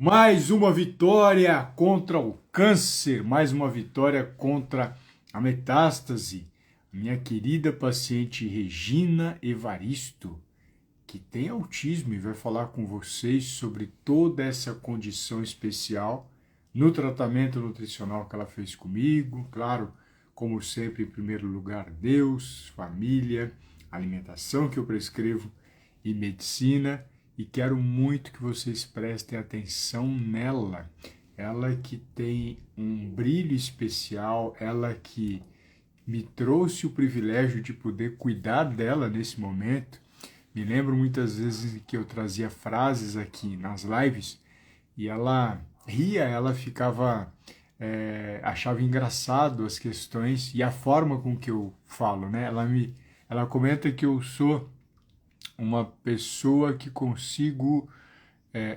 Mais uma vitória contra o câncer, mais uma vitória contra a metástase. Minha querida paciente Regina Evaristo, que tem autismo e vai falar com vocês sobre toda essa condição especial no tratamento nutricional que ela fez comigo. Claro, como sempre, em primeiro lugar, Deus, família, alimentação que eu prescrevo e medicina. E quero muito que vocês prestem atenção nela. Ela que tem um brilho especial, ela que me trouxe o privilégio de poder cuidar dela nesse momento. Me lembro muitas vezes que eu trazia frases aqui nas lives e ela ria, ela ficava, achava engraçado as questões e a forma com que eu falo, né? Ela comenta que eu sou uma pessoa que consigo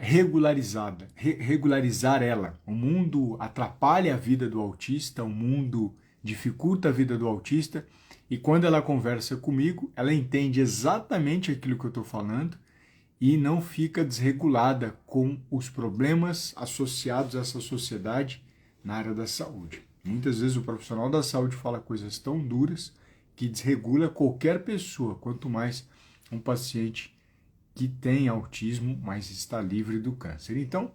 regularizar ela. O mundo atrapalha a vida do autista, o mundo dificulta a vida do autista, e quando ela conversa comigo, ela entende exatamente aquilo que eu estou falando e não fica desregulada com os problemas associados a essa sociedade na área da saúde. Muitas vezes o profissional da saúde fala coisas tão duras que desregula qualquer pessoa, quanto mais um paciente que tem autismo, mas está livre do câncer. Então,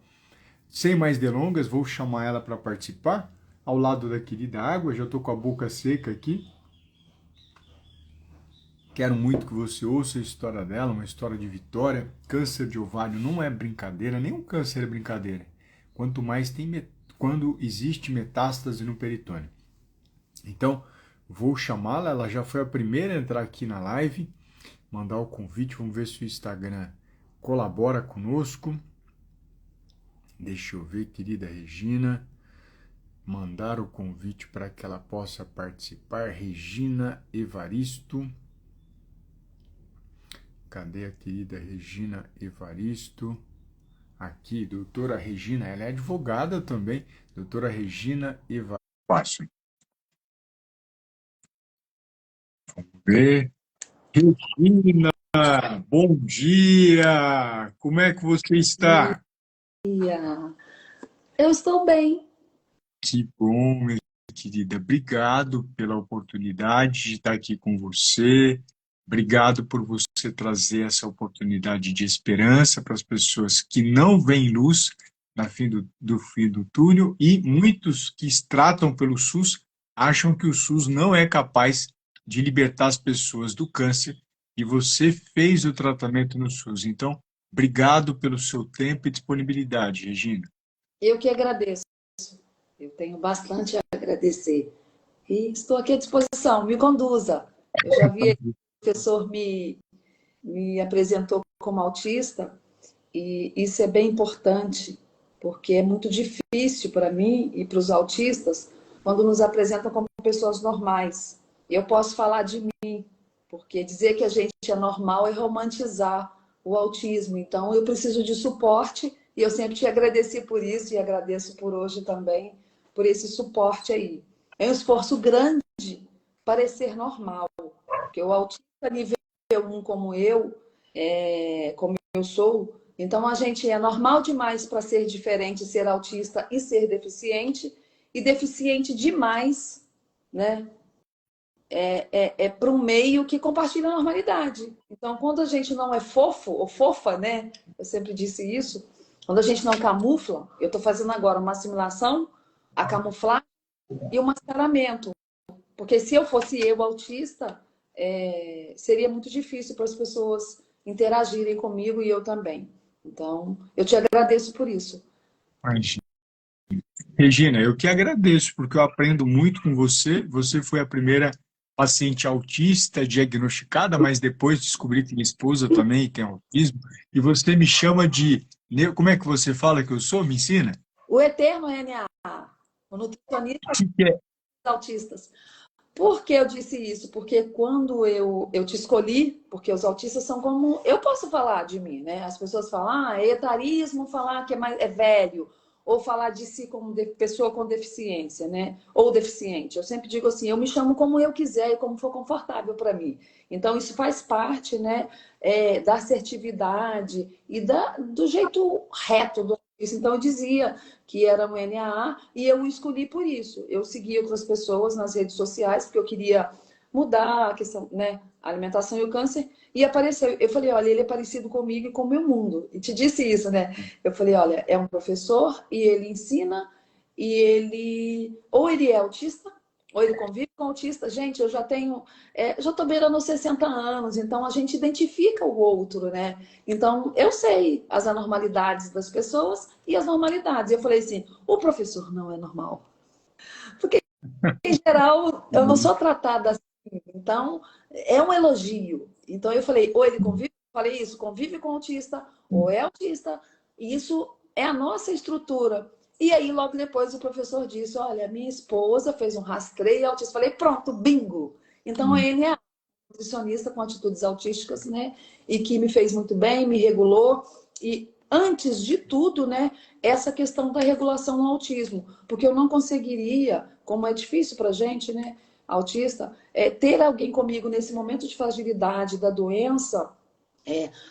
sem mais delongas, vou chamar ela para participar, ao lado da querida Água. Já estou com a boca seca aqui. Quero muito que você ouça a história dela, uma história de vitória. Câncer de ovário não é brincadeira, nenhum câncer é brincadeira. Quanto mais quando existe metástase no peritônio. Então, vou chamá-la, ela já foi a primeira a entrar aqui na live, mandar o convite, vamos ver se o Instagram colabora conosco. Deixa eu ver, querida Regina, mandar o convite para que ela possa participar. Regina Evaristo. Cadê a querida Regina Evaristo? Aqui, doutora Regina, ela é advogada também. Doutora Regina Evaristo. Vamos ver. Regina, bom dia! Como é que você está? Dia. Eu estou bem. Que bom, minha querida. Obrigado pela oportunidade de estar aqui com você. Obrigado por você trazer essa oportunidade de esperança para as pessoas que não veem luz do fim do túnel e muitos que tratam pelo SUS acham que o SUS não é capaz de libertar as pessoas do câncer e você fez o tratamento no SUS. Então, obrigado pelo seu tempo e disponibilidade, Regina. Eu que agradeço. Eu tenho bastante a agradecer. E estou aqui à disposição. Me conduza. Eu já vi que o professor me apresentou como autista e isso é bem importante, porque é muito difícil para mim e para os autistas quando nos apresentam como pessoas normais. Eu posso falar de mim, porque dizer que a gente é normal é romantizar o autismo. Então, eu preciso de suporte e eu sempre te agradeci por isso e agradeço por hoje também, por esse suporte aí. É um esforço grande parecer normal, porque o autista nível 1 como eu sou, então a gente é normal demais para ser diferente, ser autista e ser deficiente, e deficiente demais, né? Para um meio que compartilha a normalidade. Então, quando a gente não é fofo ou fofa, né? Eu sempre disse isso. Quando a gente não camufla, eu estou fazendo agora uma assimilação, a camuflar e o mascaramento. Porque se eu fosse eu autista, seria muito difícil para as pessoas interagirem comigo e eu também. Então, eu te agradeço por isso. Imagina. Regina, eu que agradeço, porque eu aprendo muito com você. Você foi a primeira paciente autista diagnosticada, mas depois descobri que minha esposa também tem autismo. E você me chama de. Como é que você fala que eu sou? Me ensina? O eterno NA, o nutricionista O que é? dos autistas. Por que eu disse isso? Porque quando eu te escolhi, porque os autistas são como. Eu posso falar de mim, né? As pessoas falam, é etarismo, falar que é velho, ou falar de si como pessoa com deficiência, né? Ou deficiente. Eu sempre digo assim, eu me chamo como eu quiser e como for confortável para mim. Então, isso faz parte, né? Da assertividade e do jeito reto do Então, eu dizia que era um NAA e eu o escolhi por isso. Eu segui outras pessoas nas redes sociais, porque eu queria mudar a questão, né, a alimentação e o câncer, e apareceu. Eu falei, olha, ele é parecido comigo e com o meu mundo. E te disse isso, né? Eu falei, olha, é um professor e ele ensina, e ele... Ou ele é autista, ou ele convive com autista. Gente, eu já tenho... já estou beirando os 60 anos, então a gente identifica o outro, né? Então, eu sei as anormalidades das pessoas e as normalidades. Eu falei assim, o professor não é normal. Porque, em geral, eu não sou tratada assim. Então, é um elogio. Então, eu falei, ou ele convive, falei isso, convive com autista, ou é autista. E isso é a nossa estrutura. E aí, logo depois, o professor disse, olha, minha esposa fez um rastreio autista. Falei, pronto, bingo. Então, ele é nutricionista com atitudes autísticas, né? E que me fez muito bem, me regulou. E antes de tudo, né, essa questão da regulação no autismo, porque eu não conseguiria, como é difícil para gente, né, autista, ter alguém comigo nesse momento de fragilidade da doença,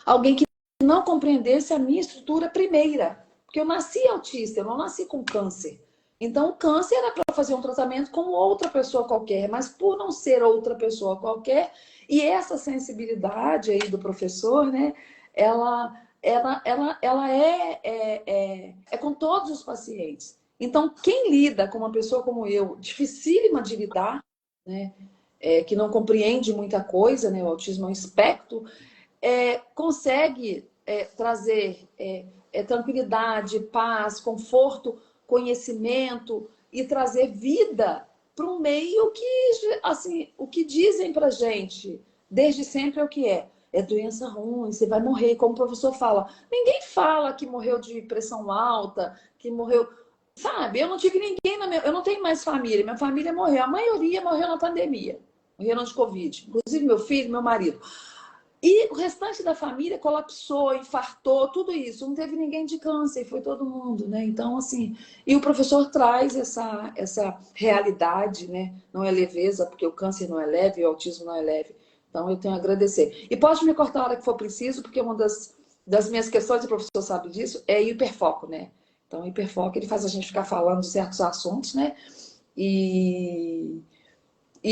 alguém que não compreendesse a minha estrutura primeira, porque eu nasci autista, eu não nasci com câncer. Então, o câncer era para fazer um tratamento como outra pessoa qualquer, mas por não ser outra pessoa qualquer, e essa sensibilidade aí do professor, né, ela é com todos os pacientes. Então, quem lida com uma pessoa como eu, dificílima de lidar, né, que não compreende muita coisa, né, o autismo é um espectro, consegue trazer tranquilidade, paz, conforto, conhecimento e trazer vida para um meio que, assim, o que dizem para gente desde sempre é o que é. É doença ruim, você vai morrer, como o professor fala. Ninguém fala que morreu de pressão alta, que morreu... Sabe, eu não tive ninguém eu não tenho mais família, minha família morreu, a maioria morreu na pandemia, morreram de Covid, inclusive meu filho, meu marido. E o restante da família colapsou, infartou, tudo isso. Não teve ninguém de câncer, foi todo mundo, né? Então, assim, e o professor traz essa realidade, né? Não é leveza, porque o câncer não é leve, o autismo não é leve. Então, eu tenho a agradecer. E pode me cortar a hora que for preciso, porque uma das minhas questões, o professor sabe disso, é hiperfoco, né? Então, o hiperfoco, ele faz a gente ficar falando de certos assuntos, né? E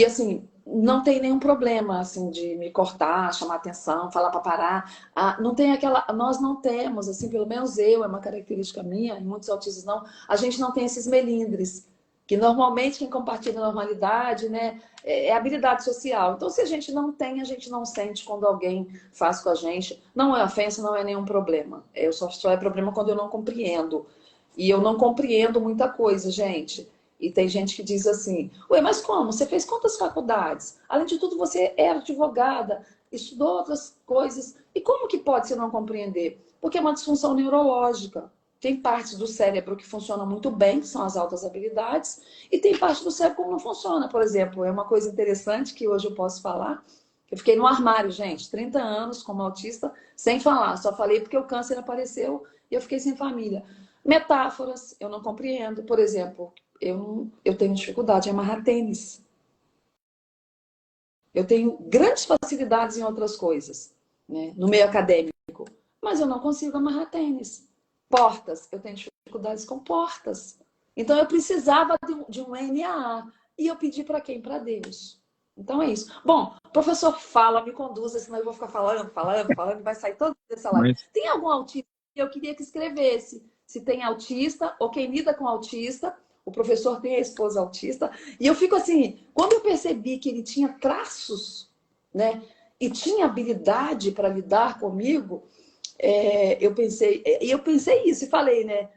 assim, não tem nenhum problema assim de me cortar, chamar atenção, falar para parar. Não tem aquela, nós não temos, assim, pelo menos eu, é uma característica minha, e muitos autistas não, a gente não tem esses melindres, que normalmente quem compartilha a normalidade, né, é habilidade social. Então, se a gente não tem, a gente não sente quando alguém faz com a gente. Não é ofensa, não é nenhum problema. Só é problema quando eu não compreendo. E eu não compreendo muita coisa, gente. E tem gente que diz assim, ué, mas como? Você fez quantas faculdades? Além de tudo, você era advogada, estudou outras coisas. E como que pode você não compreender? Porque é uma disfunção neurológica. Tem partes do cérebro que funcionam muito bem, que são as altas habilidades, e tem parte do cérebro que não funciona. Por exemplo, é uma coisa interessante que hoje eu posso falar. Eu fiquei no armário, gente, 30 anos como autista, sem falar. Só falei porque o câncer apareceu e eu fiquei sem família. Metáforas, eu não compreendo. Por exemplo, eu tenho dificuldade em amarrar tênis. Eu tenho grandes facilidades em outras coisas, né, no meio acadêmico, mas eu não consigo amarrar tênis. Portas, eu tenho dificuldades com portas. Então eu precisava de um NAA. E eu pedi para quem? Para Deus. Então é isso. Bom, professor, fala, me conduza, senão eu vou ficar falando, vai sair toda essa live. Mas, Tem algum autista que eu queria que escrevesse? Se tem autista ou quem lida com autista. O professor tem a esposa autista. E eu fico assim, quando eu percebi que ele tinha traços, né? E tinha habilidade para lidar comigo, eu pensei isso e falei, né?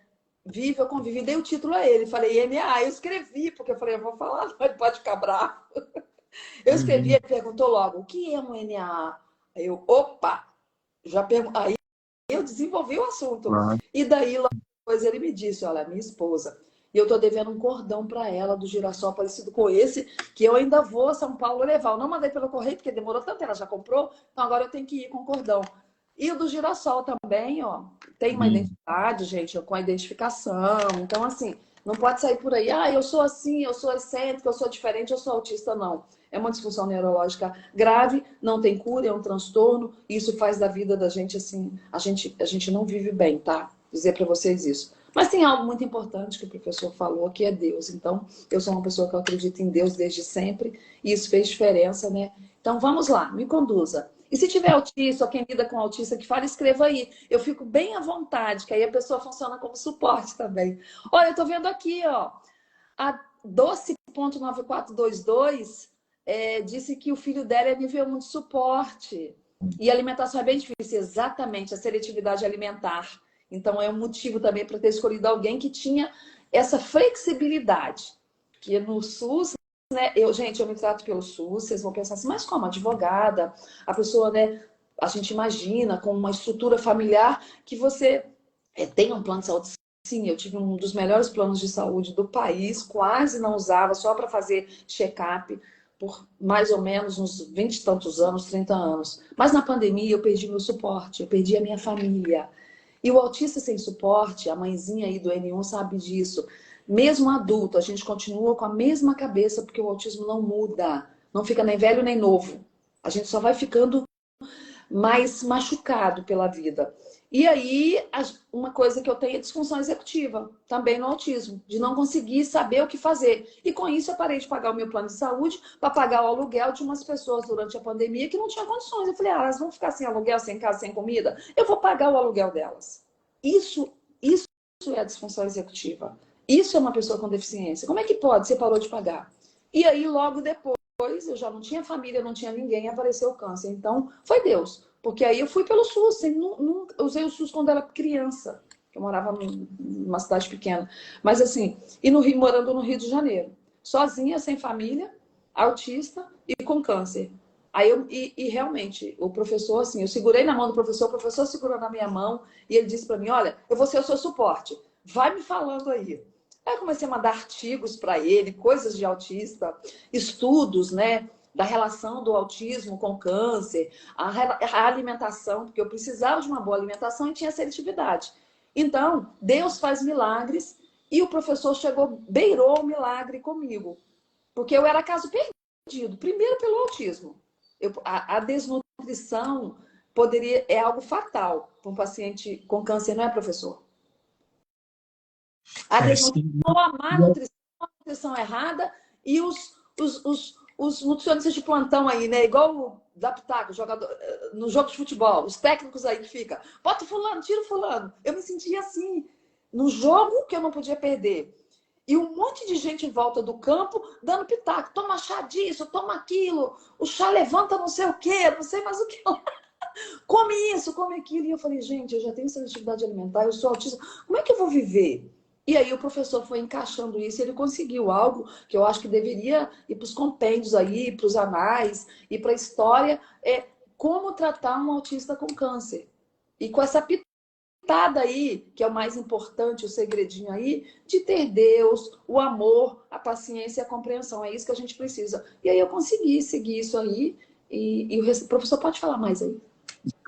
Vive, eu convivi, dei o título a ele. Falei, NA, eu escrevi, porque eu falei, eu vou falar, ele pode ficar bravo. Eu escrevi, ele perguntou logo, o que é um NA? Aí eu, opa, aí eu desenvolvi o assunto. claro. E daí, logo depois, ele me disse, olha, minha esposa, e eu tô devendo um cordão para ela do girassol parecido com esse, que eu ainda vou a São Paulo levar. Eu não mandei pelo correio, porque demorou tanto, ela já comprou, então agora eu tenho que ir com o cordão. E o do girassol também, ó, tem uma identidade, gente, com a identificação. Então, assim, não pode sair por aí, eu sou assim, eu sou excêntrica, eu sou diferente, eu sou autista, não. É uma disfunção neurológica grave, não tem cura, é um transtorno, e isso faz da vida da gente, assim, a gente não vive bem, tá? dizer para vocês isso. Mas tem algo muito importante que o professor falou, que é Deus. Então, eu sou uma pessoa que acredita em Deus desde sempre, e isso fez diferença, né? Então, vamos lá, me conduza. E se tiver autista, ou quem lida com autista que fala, escreva aí. Eu fico bem à vontade, que aí a pessoa funciona como suporte também. Olha, eu tô vendo aqui, ó, a Doce.9422 disse que o filho dela é nível 1 de suporte. E a alimentação é bem difícil, exatamente, a seletividade alimentar. Então, é um motivo também para ter escolhido alguém que tinha essa flexibilidade. Que no SUS, né? Gente, eu me trato pelo SUS, vocês vão pensar assim, mas como advogada, a pessoa, né? A gente imagina com uma estrutura familiar que você tem um plano de saúde. Sim, eu tive um dos melhores planos de saúde do país, quase não usava, só para fazer check-up por mais ou menos uns 20 e tantos anos, 30 anos. Mas na pandemia eu perdi meu suporte, eu perdi a minha família. E o autista sem suporte, a mãezinha aí do N1 sabe disso. Mesmo adulto, a gente continua com a mesma cabeça, porque o autismo não muda. Não fica nem velho nem novo. A gente só vai ficando mais machucado pela vida. E aí, uma coisa que eu tenho é disfunção executiva, também no autismo, de não conseguir saber o que fazer. E com isso eu parei de pagar o meu plano de saúde para pagar o aluguel de umas pessoas durante a pandemia que não tinham condições. Eu falei, elas vão ficar sem aluguel, sem casa, sem comida? Eu vou pagar o aluguel delas. Isso é a disfunção executiva. Isso é uma pessoa com deficiência. Como é que pode? Você parou de pagar. E aí, logo depois, eu já não tinha família, não tinha ninguém, apareceu o câncer. Então, foi Deus. Porque aí eu fui pelo SUS, eu usei o SUS quando era criança, que eu morava numa cidade pequena. Mas assim, e no Rio, morando no Rio de Janeiro, sozinha, sem família, autista e com câncer. Aí e realmente, o professor, assim, eu segurei na mão do professor, o professor segurou na minha mão e ele disse para mim, olha, eu vou ser o seu suporte, vai me falando aí. Aí eu comecei a mandar artigos para ele, coisas de autista, estudos, né? Da relação do autismo com câncer, a alimentação, porque eu precisava de uma boa alimentação e tinha seletividade. Então, Deus faz milagres e o professor chegou, beirou o milagre comigo, porque eu era caso perdido, primeiro pelo autismo. A desnutrição é algo fatal para um paciente com câncer, não é, professor? A desnutrição, a má nutrição, a nutrição errada e os nutricionistas de plantão aí, né? Igual o da Pitaco, jogador, no jogo de futebol, os técnicos aí que fica, bota fulano, tira fulano. Eu me sentia assim, no jogo que eu não podia perder. E um monte de gente em volta do campo dando pitaco. Toma chá disso, toma aquilo. O chá levanta não sei o quê, não sei mais o que. Come isso, come aquilo. E eu falei, gente, eu já tenho seletividade alimentar, eu sou autista. Como é que eu vou viver? E aí o professor foi encaixando isso e ele conseguiu algo que eu acho que deveria ir para os compêndios aí, para os anais e para a história, como tratar um autista com câncer. E com essa pitada aí, que é o mais importante, o segredinho aí, de ter Deus, o amor, a paciência e a compreensão. É isso que a gente precisa. E aí eu consegui seguir isso aí e o professor pode falar mais aí.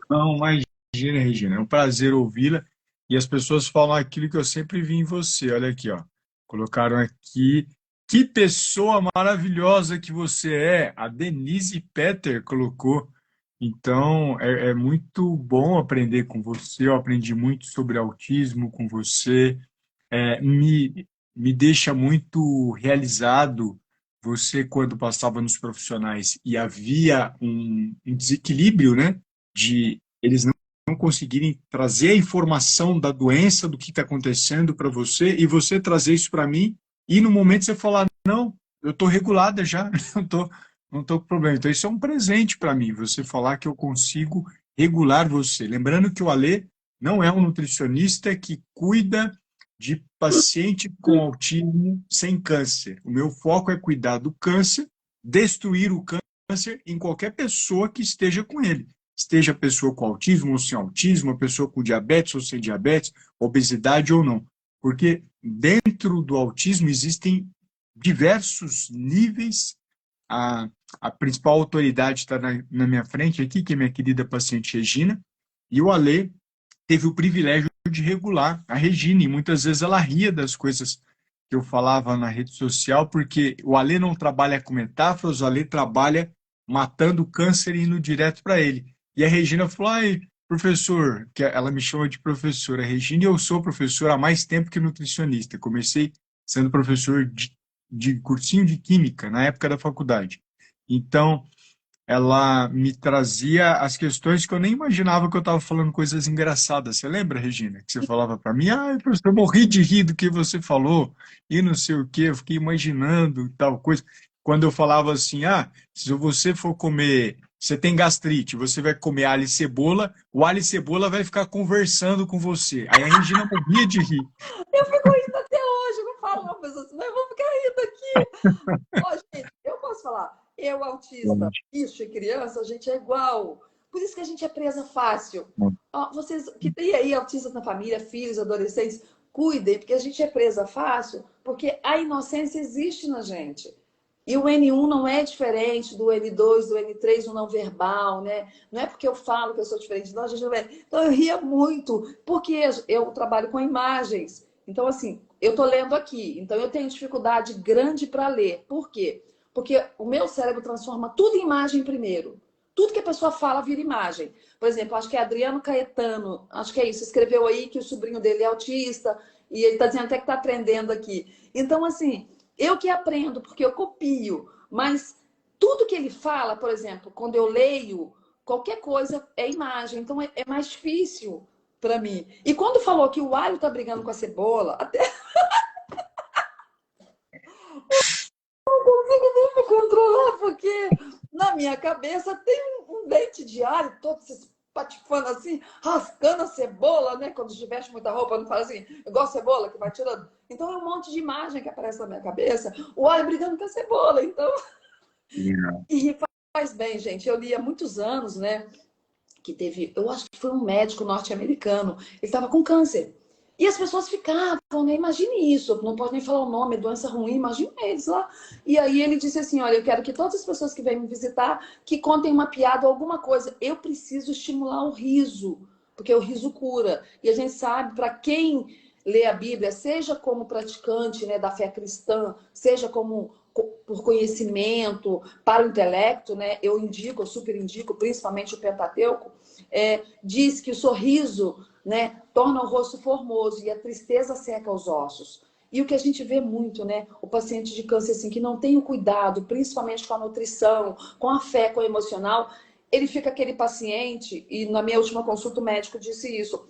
Não, imagina, Regina, é um prazer ouvi-la. E as pessoas falam aquilo que eu sempre vi em você. Olha aqui, ó. Colocaram aqui. Que pessoa maravilhosa que você é. A Denise Petter colocou. Então, é muito bom aprender com você. Eu aprendi muito sobre autismo com você. Me deixa muito realizado você, quando passava nos profissionais e havia um desequilíbrio, né? De eles não conseguirem trazer a informação da doença, do que está acontecendo para você, e você trazer isso para mim, e no momento você falar, não, eu estou regulada já, não tô com problema. Então isso é um presente para mim, você falar que eu consigo regular você. Lembrando que o Alê não é um nutricionista que cuida de paciente com autismo sem câncer. O meu foco é cuidar do câncer, destruir o câncer em qualquer pessoa que esteja com ele. Esteja a pessoa com autismo ou sem autismo, a pessoa com diabetes ou sem diabetes, obesidade ou não. Porque dentro do autismo existem diversos níveis. A principal autoridade está na minha frente aqui, que é minha querida paciente Regina, e o Alê teve o privilégio de regular a Regina, e muitas vezes ela ria das coisas que eu falava na rede social, porque o Alê não trabalha com metáforas, o Alê trabalha matando o câncer e indo direto para ele. E a Regina falou, professor, que ela me chama de professora Regina, e eu sou professor há mais tempo que nutricionista. Comecei sendo professor de cursinho de química na época da faculdade. Então, ela me trazia as questões que eu nem imaginava que eu estava falando coisas engraçadas. Você lembra, Regina, que você falava para mim, professor, eu morri de rir do que você falou, e não sei o quê, eu fiquei imaginando tal coisa. Quando eu falava assim, se você for comer, você tem gastrite, você vai comer alho e cebola, o alho e cebola vai ficar conversando com você. Aí a Regina morria de rir. Eu fico rindo até hoje, não falo uma pessoa assim, mas eu vou ficar rindo aqui. Ó, gente, eu posso falar, eu, autista, bicho e criança, a gente é igual. Por isso que a gente é presa fácil. Ó, vocês que têm aí autistas na família, filhos, adolescentes, cuidem, porque a gente é presa fácil, porque a inocência existe na gente. E o N1 não é diferente do N2, do N3, o não verbal, né? Não é porque eu falo que eu sou diferente, não, a gente não é. Então eu ria muito, porque eu trabalho com imagens. Então, assim, eu estou lendo aqui, então eu tenho dificuldade grande para ler. Por quê? Porque o meu cérebro transforma tudo em imagem primeiro. Tudo que a pessoa fala vira imagem. Por exemplo, acho que é Adriano Caetano, acho que é isso, escreveu aí que o sobrinho dele é autista, e ele está dizendo até que está aprendendo aqui. Então, assim, eu que aprendo, porque eu copio, mas tudo que ele fala, por exemplo, quando eu leio, qualquer coisa é imagem, então é mais difícil para mim. E quando falou que o alho tá brigando com a cebola, até não consigo nem me controlar, porque na minha cabeça tem um dente de alho, todo se patifando assim, rascando a cebola, né? Quando se veste muita roupa, não faz assim, igual a cebola que vai tirando. Então é um monte de imagem que aparece na minha cabeça, o alho brigando com a cebola, então. E faz bem, gente. Eu li há muitos anos, né? Que teve, eu acho que foi um médico norte-americano, ele estava com câncer. E as pessoas ficavam, né? Imagine isso, não pode nem falar o nome, é doença ruim, imagine eles lá. E aí ele disse assim, olha, eu quero que todas as pessoas que vêm me visitar, que contem uma piada ou alguma coisa. Eu preciso estimular o riso, porque o riso cura. E a gente sabe, para quem lê a Bíblia, seja como praticante, né, da fé cristã, seja como por conhecimento, para o intelecto, né? Eu indico, eu super indico, principalmente o Pentateuco, diz que o sorriso, né, torna o rosto formoso e a tristeza seca os ossos. E o que a gente vê muito, né? O paciente de câncer assim, que não tem o cuidado, principalmente com a nutrição, com a fé, com o emocional, ele fica aquele paciente, e na minha última consulta o médico disse isso,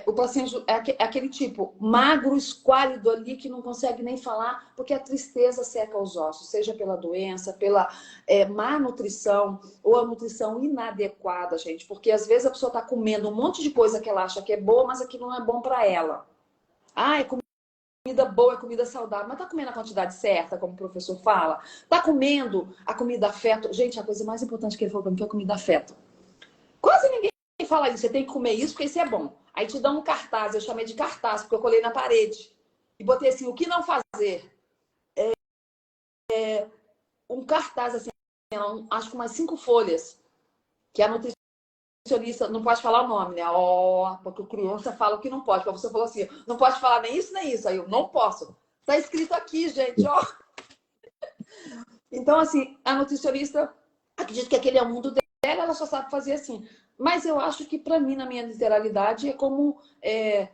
o paciente é aquele tipo magro, esquálido ali, que não consegue nem falar, porque a tristeza seca os ossos, seja pela doença, pela má nutrição, ou a nutrição inadequada, gente. Porque às vezes a pessoa está comendo um monte de coisa que ela acha que é boa, mas aquilo não é bom para ela. É comida boa, é comida saudável, mas tá comendo a quantidade certa, como o professor fala? Tá comendo a comida afeto? Gente, a coisa mais importante que ele falou para mim foi a comida afeto. Quase ninguém fala isso, você tem que comer isso porque isso é bom. Aí te dão um cartaz, eu chamei de cartaz, porque eu colei na parede. E botei assim, o que não fazer? Um cartaz assim, acho que umas 5 folhas, que a nutricionista não pode falar o nome, né? Porque o criança fala o que não pode. Porque você falou assim, não pode falar nem isso, nem isso. Aí eu, não posso. Tá escrito aqui, gente, ó. Então, assim, a nutricionista acredita que aquele é o mundo dela, ela só sabe fazer assim. Mas eu acho que, para mim, na minha literalidade, é como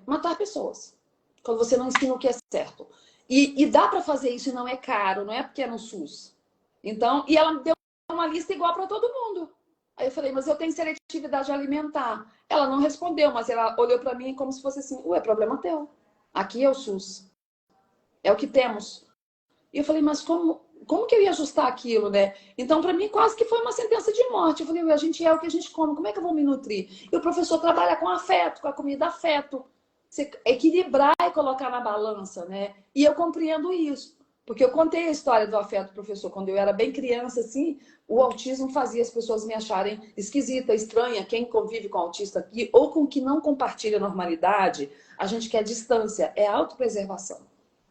matar pessoas. Quando você não ensina o que é certo. E dá para fazer isso e não é caro, não é porque é no SUS. Então, e ela me deu uma lista igual para todo mundo. Aí eu falei, mas eu tenho seletividade alimentar. Ela não respondeu, mas ela olhou para mim como se fosse assim, ué, problema teu. Aqui é o SUS. É o que temos. E eu falei, mas como que eu ia ajustar aquilo, né? Então, para mim, quase que foi uma sentença de morte. Eu falei, a gente é o que a gente come, como é que eu vou me nutrir? E o professor trabalha com afeto, com a comida afeto. Você equilibrar e colocar na balança, né? E eu compreendo isso. Porque eu contei a história do afeto, professor, quando eu era bem criança, assim, o autismo fazia as pessoas me acharem esquisita, estranha. Quem convive com autista aqui, ou com que não compartilha a normalidade, a gente quer distância, é autopreservação.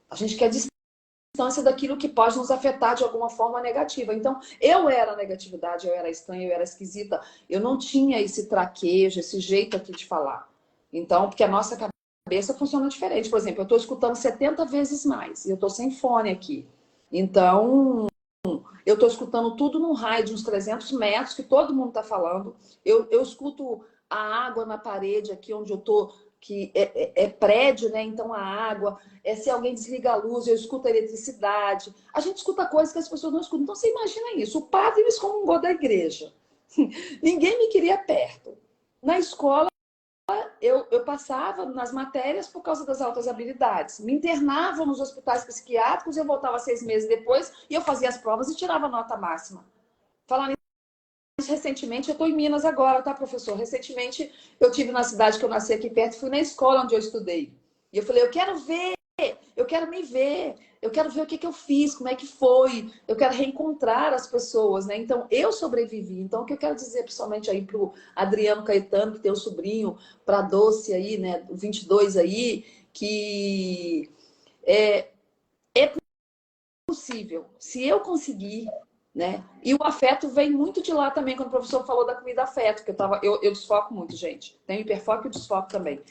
A gente quer distância daquilo que pode nos afetar de alguma forma negativa. Então, eu era negatividade, eu era estranha, eu era esquisita. Eu não tinha esse traquejo, esse jeito aqui de falar. Então, porque a nossa cabeça funciona diferente. Por exemplo, eu estou escutando 70 vezes mais e eu estou sem fone aqui. Então, eu estou escutando tudo num raio de uns 300 metros que todo mundo está falando. Eu escuto a água na parede aqui onde eu tô, que é prédio, né? Então a água, se alguém desliga a luz, eu escuto a eletricidade. A gente escuta coisas que as pessoas não escutam. Então você imagina isso, o padre me excomungou da igreja. Ninguém me queria perto. Na escola, eu passava nas matérias por causa das altas habilidades. Me internavam nos hospitais psiquiátricos, eu voltava 6 meses depois e eu fazia as provas e tirava nota máxima. Falando nisso, recentemente, eu estou em Minas agora, tá, professor? Recentemente, eu tive na cidade que eu nasci aqui perto, fui na escola onde eu estudei. E eu falei, eu quero ver, eu quero me ver, eu quero ver o que eu fiz, como é que foi, eu quero reencontrar as pessoas, né? Então, eu sobrevivi. Então, o que eu quero dizer, principalmente aí pro Adriano Caetano, que tem um sobrinho, pra Doce aí, né, o 22 aí, que é possível. Se eu conseguir, né? E o afeto vem muito de lá também, quando o professor falou da comida afeto, que eu desfoco muito, gente. Tem hiperfoco e desfoco também.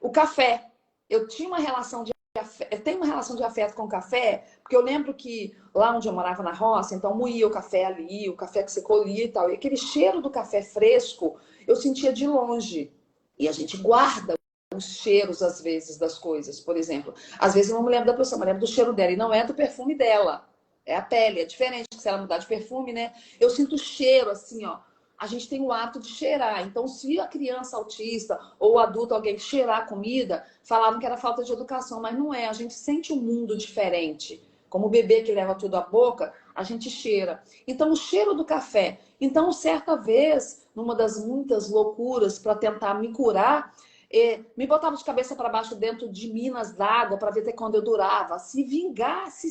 O café. Eu tinha uma relação de afeto, eu tenho uma relação de afeto com o café, porque eu lembro que lá onde eu morava na roça, então moía o café ali, o café que você colhia e tal. E aquele cheiro do café fresco, eu sentia de longe. E a gente guarda os cheiros, às vezes, das coisas. Por exemplo, às vezes eu não me lembro da pessoa, mas lembro do cheiro dela. E não é do perfume dela. É a pele. É diferente se ela mudar de perfume, né? Eu sinto o cheiro, assim, ó. A gente tem o ato de cheirar. Então, se a criança autista ou o adulto, alguém cheirar a comida, falavam que era falta de educação, mas não é. A gente sente um mundo diferente. Como o bebê que leva tudo à boca, a gente cheira. Então, o cheiro do café. Então, certa vez, numa das muitas loucuras para tentar me curar, me botava de cabeça para baixo dentro de minas d'água para ver até quando eu durava. Se vingar, se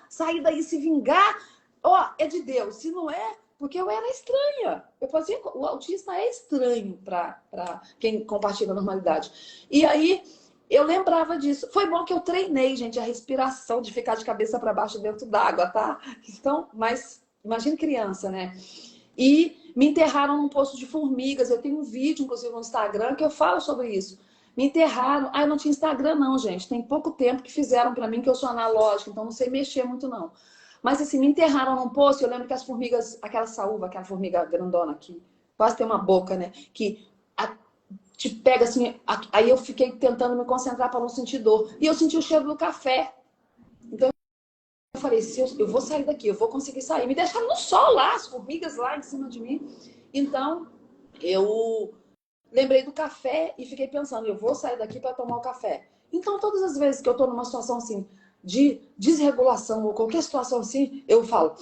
sair daí, se vingar, ó, é de Deus. Se não é, porque eu era estranha. Eu fazia, o autista é estranho para quem compartilha a normalidade. E aí eu lembrava disso. Foi bom que eu treinei, gente, a respiração de ficar de cabeça para baixo dentro d'água, tá? Então, mas imagine criança, né? E me enterraram num poço de formigas. Eu tenho um vídeo, inclusive, no Instagram, que eu falo sobre isso. Me enterraram. Ah, eu não tinha Instagram, não, gente. Tem pouco tempo que fizeram para mim, que eu sou analógica, então não sei mexer muito, não. Mas, assim, me enterraram num poço. Eu lembro que as formigas, aquela saúva, aquela formiga grandona que quase tem uma boca, né? Que te pega assim. Aí eu fiquei tentando me concentrar para não sentir dor. E eu senti o cheiro do café. Então, eu falei, se eu vou sair daqui, eu vou conseguir sair. Me deixaram no sol lá, as formigas lá em cima de mim. Então, eu lembrei do café e fiquei pensando, eu vou sair daqui para tomar o café. Então, todas as vezes que eu estou numa situação assim, de desregulação ou qualquer situação assim, eu falo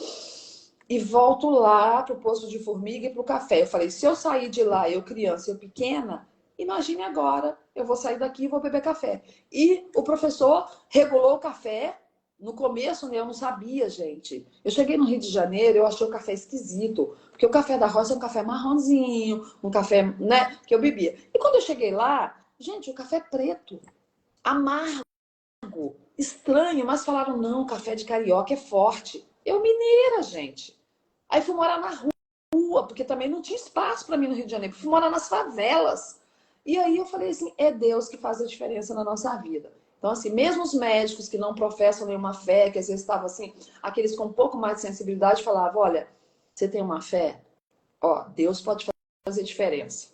e volto lá pro poço de formiga e pro café. Eu falei, se eu sair de lá, eu criança, eu pequena, imagine agora, eu vou sair daqui e vou beber café. E o professor regulou o café. No começo, né, eu não sabia, gente. Eu cheguei no Rio de Janeiro, eu achei o café esquisito. Porque o café da roça é um café marronzinho, um café, né, que eu bebia. E quando eu cheguei lá, gente, o café preto, amargo, estranho. Mas falaram, não, o café de carioca é forte. Eu mineira, gente. Aí fui morar na rua, porque também não tinha espaço para mim no Rio de Janeiro. Fui morar nas favelas. E aí eu falei assim, é Deus que faz a diferença na nossa vida. Então, assim, mesmo os médicos que não professam nenhuma fé, que às vezes estavam assim, aqueles com um pouco mais de sensibilidade, falavam, olha, você tem uma fé? Ó, Deus pode fazer diferença.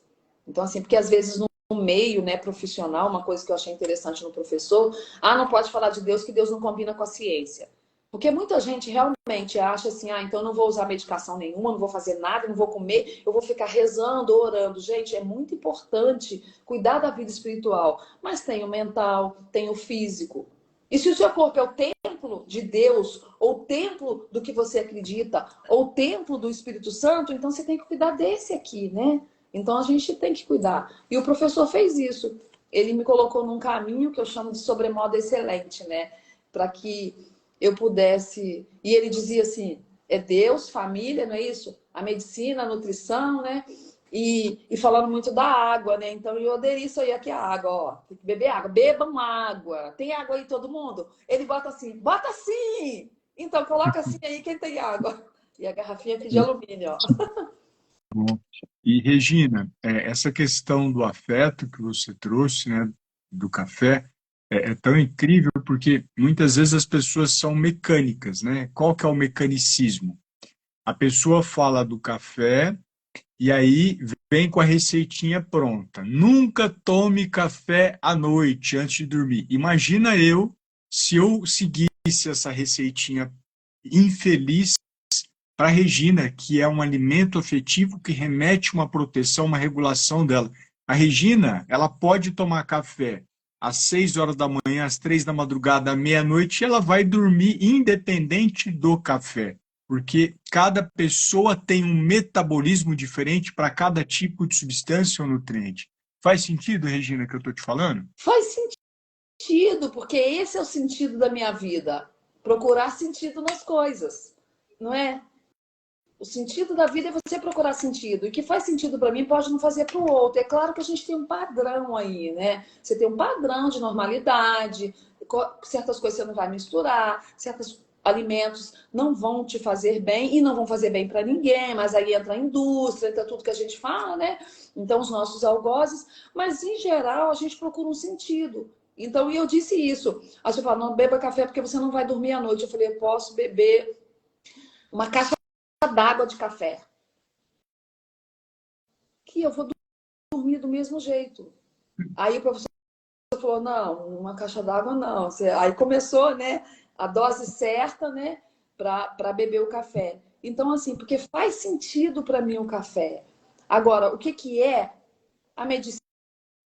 Então, assim, porque às vezes no meio, né, profissional, uma coisa que eu achei interessante no professor, não pode falar de Deus, que Deus não combina com a ciência. Porque muita gente realmente acha assim, então eu não vou usar medicação nenhuma, não vou fazer nada, não vou comer, eu vou ficar rezando, orando. Gente, é muito importante cuidar da vida espiritual, mas tem o mental, tem o físico. E se o seu corpo é o templo de Deus, ou o templo do que você acredita, ou o templo do Espírito Santo, então você tem que cuidar desse aqui, né? Então a gente tem que cuidar. E o professor fez isso. Ele me colocou num caminho que eu chamo de sobremodo excelente, né? Para que eu pudesse... E ele dizia assim, é Deus, família, não é isso? A medicina, a nutrição, né? E falando muito da água, né? Então eu aderi isso aí, aqui a água, ó. Tem que beber água. Bebam água. Tem água aí todo mundo? Ele bota assim. Então coloca assim aí quem tem água. E a garrafinha aqui de alumínio, ó. Bom. E, Regina, essa questão do afeto que você trouxe, né, do café, é tão incrível porque muitas vezes as pessoas são mecânicas, né? Qual que é o mecanicismo? A pessoa fala do café E aí vem com a receitinha pronta. Nunca tome café à noite antes de dormir. Imagina eu se eu seguisse essa receitinha infeliz para a Regina, que é um alimento afetivo que remete uma proteção, uma regulação dela. A Regina, ela pode tomar café às 6 horas da manhã, às 3 da madrugada, à meia-noite, e ela vai dormir independente do café, porque cada pessoa tem um metabolismo diferente para cada tipo de substância ou nutriente. Faz sentido, Regina, que eu estou te falando? Faz sentido, porque esse é o sentido da minha vida. Procurar sentido nas coisas, não é? O sentido da vida é você procurar sentido. E o que faz sentido para mim pode não fazer para o outro. É claro que a gente tem um padrão aí, né? Você tem um padrão de normalidade, certas coisas você não vai misturar, certos alimentos não vão te fazer bem e não vão fazer bem para ninguém, mas aí entra a indústria, entra tudo que a gente fala, né? Então, os nossos algozes. Mas, em geral, a gente procura um sentido. Então, e eu disse isso. Aí você fala, não beba café porque você não vai dormir à noite. Eu falei, eu posso beber uma caixa d'água de café, que eu vou dormir do mesmo jeito. Aí o professor falou, não, uma caixa d'água não. Aí começou, né, a dose certa, né, para beber o café. Então, assim, porque faz sentido para mim o café. Agora, o que que é? A medicina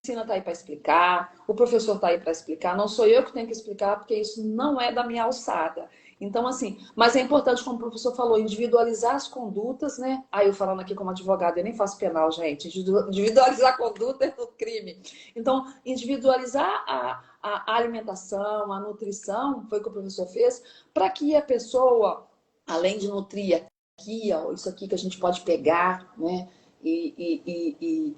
está aí para explicar, o professor está aí para explicar, não sou eu que tenho que explicar, porque isso não é da minha alçada. Então, assim, mas é importante, como o professor falou, individualizar as condutas, né? Aí eu falando aqui como advogada, eu nem faço penal, gente. Individualizar a conduta é um crime. Então, individualizar a alimentação, a nutrição, foi o que o professor fez, para que a pessoa, além de nutrir aqui, ó, isso aqui que a gente pode pegar, né? E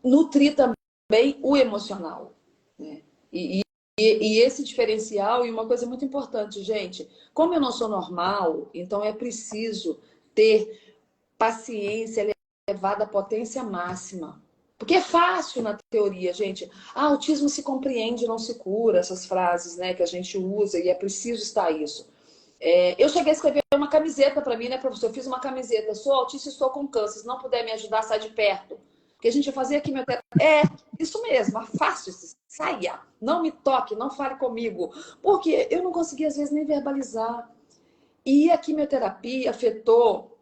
nutrir também o emocional, né? E esse diferencial, e uma coisa muito importante, gente, como eu não sou normal, então é preciso ter paciência elevada à potência máxima. Porque é fácil na teoria, gente. Ah, autismo se compreende, não se cura, essas frases, né, que a gente usa, e é preciso estar isso. Eu cheguei a escrever uma camiseta para mim, né, professor? Eu fiz uma camiseta, sou autista e estou com câncer, se não puder me ajudar, sai de perto. Porque a gente fazia quimioterapia. Isso mesmo, fácil, saia, não me toque, não fale comigo. Porque eu não conseguia, às vezes, nem verbalizar. E a quimioterapia afetou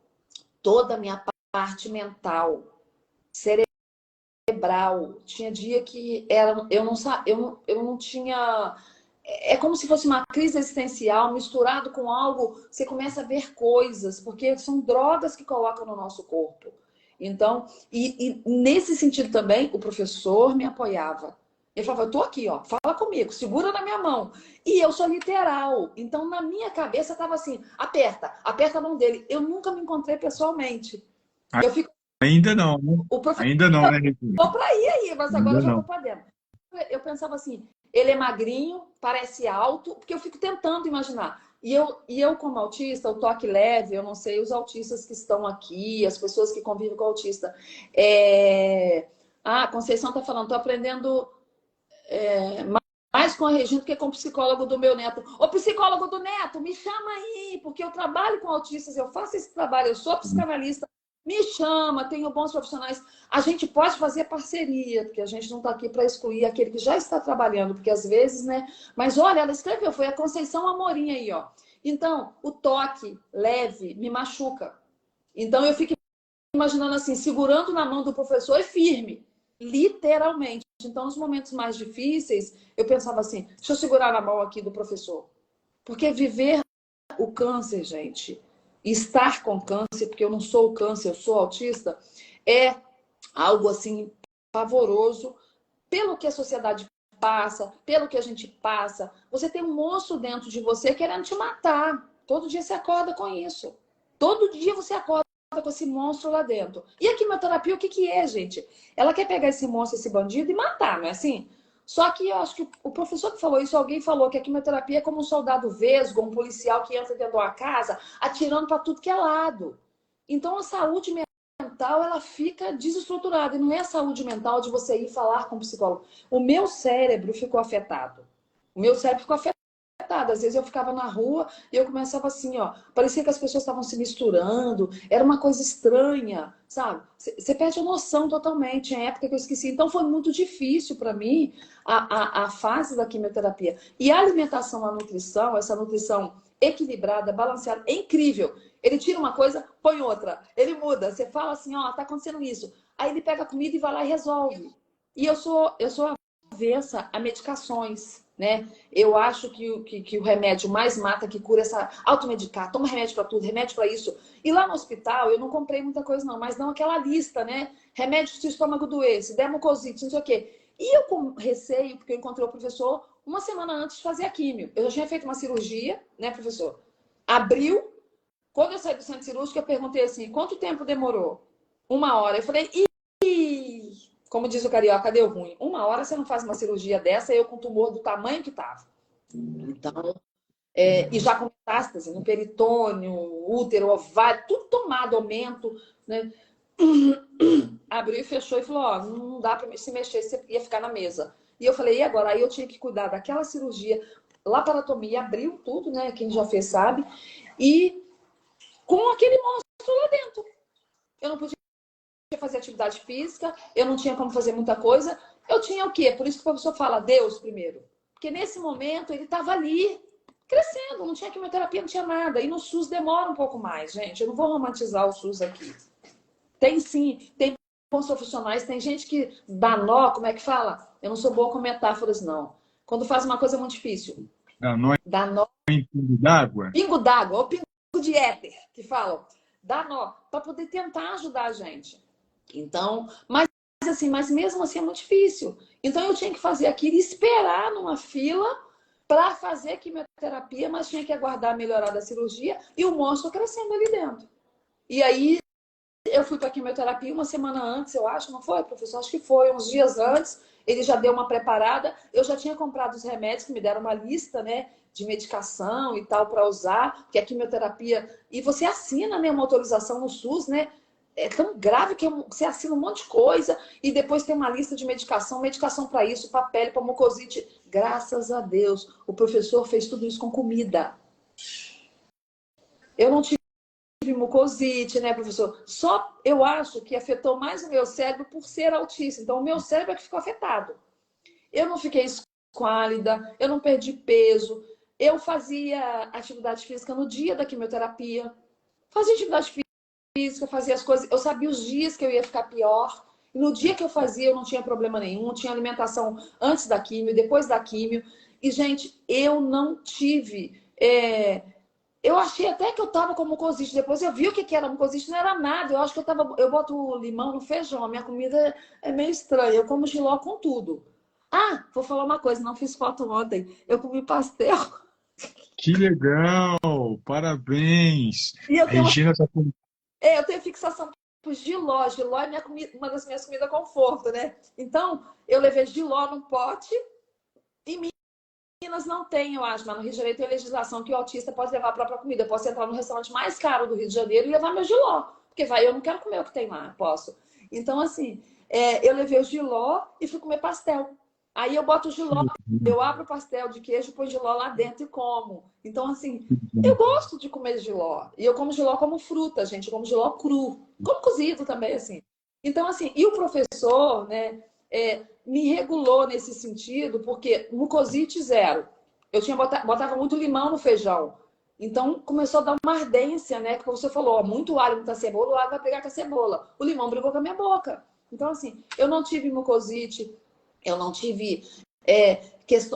toda a minha parte mental, cerebral. Tinha dia que eu não tinha. É como se fosse uma crise existencial misturado com algo, você começa a ver coisas, porque são drogas que colocam no nosso corpo. Então, e nesse sentido também, o professor me apoiava. Ele falava, eu tô aqui, ó, fala comigo, segura na minha mão. E eu sou literal. Então, na minha cabeça, estava assim, aperta a mão dele. Eu nunca me encontrei pessoalmente. Eu fico, Ainda não, né? o professor Ainda não, né, Regina? vou para aí, mas agora Ainda eu já vou não. para dentro. Eu pensava assim, ele é magrinho, parece alto, porque eu fico tentando imaginar. E eu como autista, o toque leve, eu não sei, os autistas que estão aqui, as pessoas que convivem com o autista. A Conceição está falando, estou aprendendo mais com a Regina do que com o psicólogo do meu neto. Ô, psicólogo do neto, me chama aí, porque eu trabalho com autistas, eu faço esse trabalho, eu sou psicanalista. Me chama, tenho bons profissionais. A gente pode fazer parceria, porque a gente não está aqui para excluir aquele que já está trabalhando, porque às vezes, né? Mas olha, ela escreveu, foi a Conceição Amorim aí, ó. Então, o toque leve me machuca. Então, eu fico imaginando assim, segurando na mão do professor e firme, literalmente. Então, nos momentos mais difíceis, eu pensava assim: deixa eu segurar na mão aqui do professor. Porque viver o câncer, gente, estar com câncer, porque eu não sou o câncer, eu sou autista, é algo assim pavoroso pelo que a sociedade passa, pelo que a gente passa. Você tem um monstro dentro de você querendo te matar. Todo dia você acorda com isso. Todo dia você acorda com esse monstro lá dentro. E a quimioterapia, o que que é, gente? Ela quer pegar esse monstro, esse bandido e matar, não é assim? Só que eu acho que o professor que falou isso, alguém falou que a quimioterapia é como um soldado vesgo, um policial que entra dentro de uma casa atirando para tudo que é lado. Então a saúde mental, ela fica desestruturada. E não é a saúde mental de você ir falar com o psicólogo. O meu cérebro ficou afetado. O meu cérebro ficou afetado. Às vezes eu ficava na rua e eu começava assim, ó. Parecia que as pessoas estavam se misturando, era uma coisa estranha, sabe? Você perde a noção totalmente. Tinha época que eu esqueci. Então foi muito difícil para mim a fase da quimioterapia. E a alimentação, a nutrição, essa nutrição equilibrada, balanceada, é incrível. Ele tira uma coisa, põe outra. Ele muda. Você fala assim, ó, tá acontecendo isso. Aí ele pega a comida e vai lá e resolve. E eu sou avessa a medicações, né? Eu acho que o remédio mais mata, que cura essa automedicar, toma remédio para tudo, remédio para isso. E lá no hospital eu não comprei muita coisa não, mas não aquela lista, né? Remédio se o estômago doer, se der mucosite, não sei o quê. E eu com receio, porque eu encontrei o professor uma semana antes de fazer a químio. Eu já tinha feito uma cirurgia, né, professor? Abril, quando eu saí do centro cirúrgico, eu perguntei assim, quanto tempo demorou? 1 hora. Eu falei, como diz o carioca, deu ruim. 1 hora você não faz uma cirurgia dessa, eu com tumor do tamanho que estava. Então, e já com metástase no peritônio, útero, ovário, tudo tomado, aumento, né? Abriu e fechou e falou, ó, não dá para se mexer, você ia ficar na mesa. E eu falei, e agora? Aí eu tinha que cuidar daquela cirurgia, laparotomia, abriu tudo, né? Quem já fez sabe. E com aquele monstro lá dentro. Eu não podia fazer atividade física, eu não tinha como fazer muita coisa. Eu tinha o quê? Por isso que o professor fala Deus primeiro. Porque nesse momento ele estava ali, crescendo, não tinha quimioterapia, não tinha nada. E no SUS demora um pouco mais, gente. Eu não vou romantizar o SUS aqui. Tem sim, tem bons profissionais, tem gente que dá nó, como é que fala? Eu não sou boa com metáforas, não. Quando faz uma coisa muito difícil. Dá nó em pingo d'água? Pingo d'água, ou pingo de éter, que falam. Dá nó, para poder tentar ajudar a gente. Então, mas mesmo assim é muito difícil. Então eu tinha que fazer aquilo e esperar numa fila para fazer quimioterapia, mas tinha que aguardar a melhorar da cirurgia e o monstro crescendo ali dentro. E aí eu fui para a quimioterapia uma semana antes, eu acho, não foi, professor? Acho que foi, uns dias antes. Ele já deu uma preparada. Eu já tinha comprado os remédios, que me deram uma lista, né, de medicação e tal para usar, que é quimioterapia. E você assina, né, uma autorização no SUS, né? É tão grave que você assina um monte de coisa e depois tem uma lista de medicação para isso, para pele, para mucosite. Graças a Deus, o professor fez tudo isso com comida. Eu não tive mucosite, né, professor? Só eu acho que afetou mais o meu cérebro por ser autista. Então, o meu cérebro é que ficou afetado. Eu não fiquei esquálida, eu não perdi peso. Eu fazia atividade física no dia da quimioterapia. Fazia atividade física, fazia as coisas. Eu sabia os dias que eu ia ficar pior. E no dia que eu fazia, eu não tinha problema nenhum. Tinha alimentação antes da químio, depois da químio. E, gente, eu não tive... Eu achei até que eu tava com mucosite. Depois eu vi o que era mucosite, não era nada. Eu acho que eu boto limão no feijão. A minha comida é meio estranha. Eu como jiló com tudo. Ah, vou falar uma coisa, não fiz foto ontem. Eu comi pastel. Que legal! Parabéns! E eu A tenho, Regina está com... eu tenho fixação por jiló. Jiló é uma das minhas comidas conforto, né? Então, eu levei jiló num pote. Em Minas não tem, eu acho, mas no Rio de Janeiro tem legislação que o autista pode levar a própria comida. Eu posso entrar no restaurante mais caro do Rio de Janeiro e levar meu jiló. Porque eu não quero comer o que tem lá, posso. Então, assim, eu levei o jiló e fui comer pastel. Aí eu boto o jiló, eu abro o pastel de queijo, põe jiló lá dentro e como. Então, assim, eu gosto de comer jiló. E eu como jiló como fruta, gente. Eu como jiló cru. Como cozido também, assim. Então, assim, e o professor, né, me regulou nesse sentido, porque mucosite zero. Eu botava muito limão no feijão. Então, começou a dar uma ardência, né? Que você falou, ó, muito alho, muita cebola, o alho vai pegar com a cebola. O limão brigou com a minha boca. Então, assim, eu não tive mucosite, eu não tive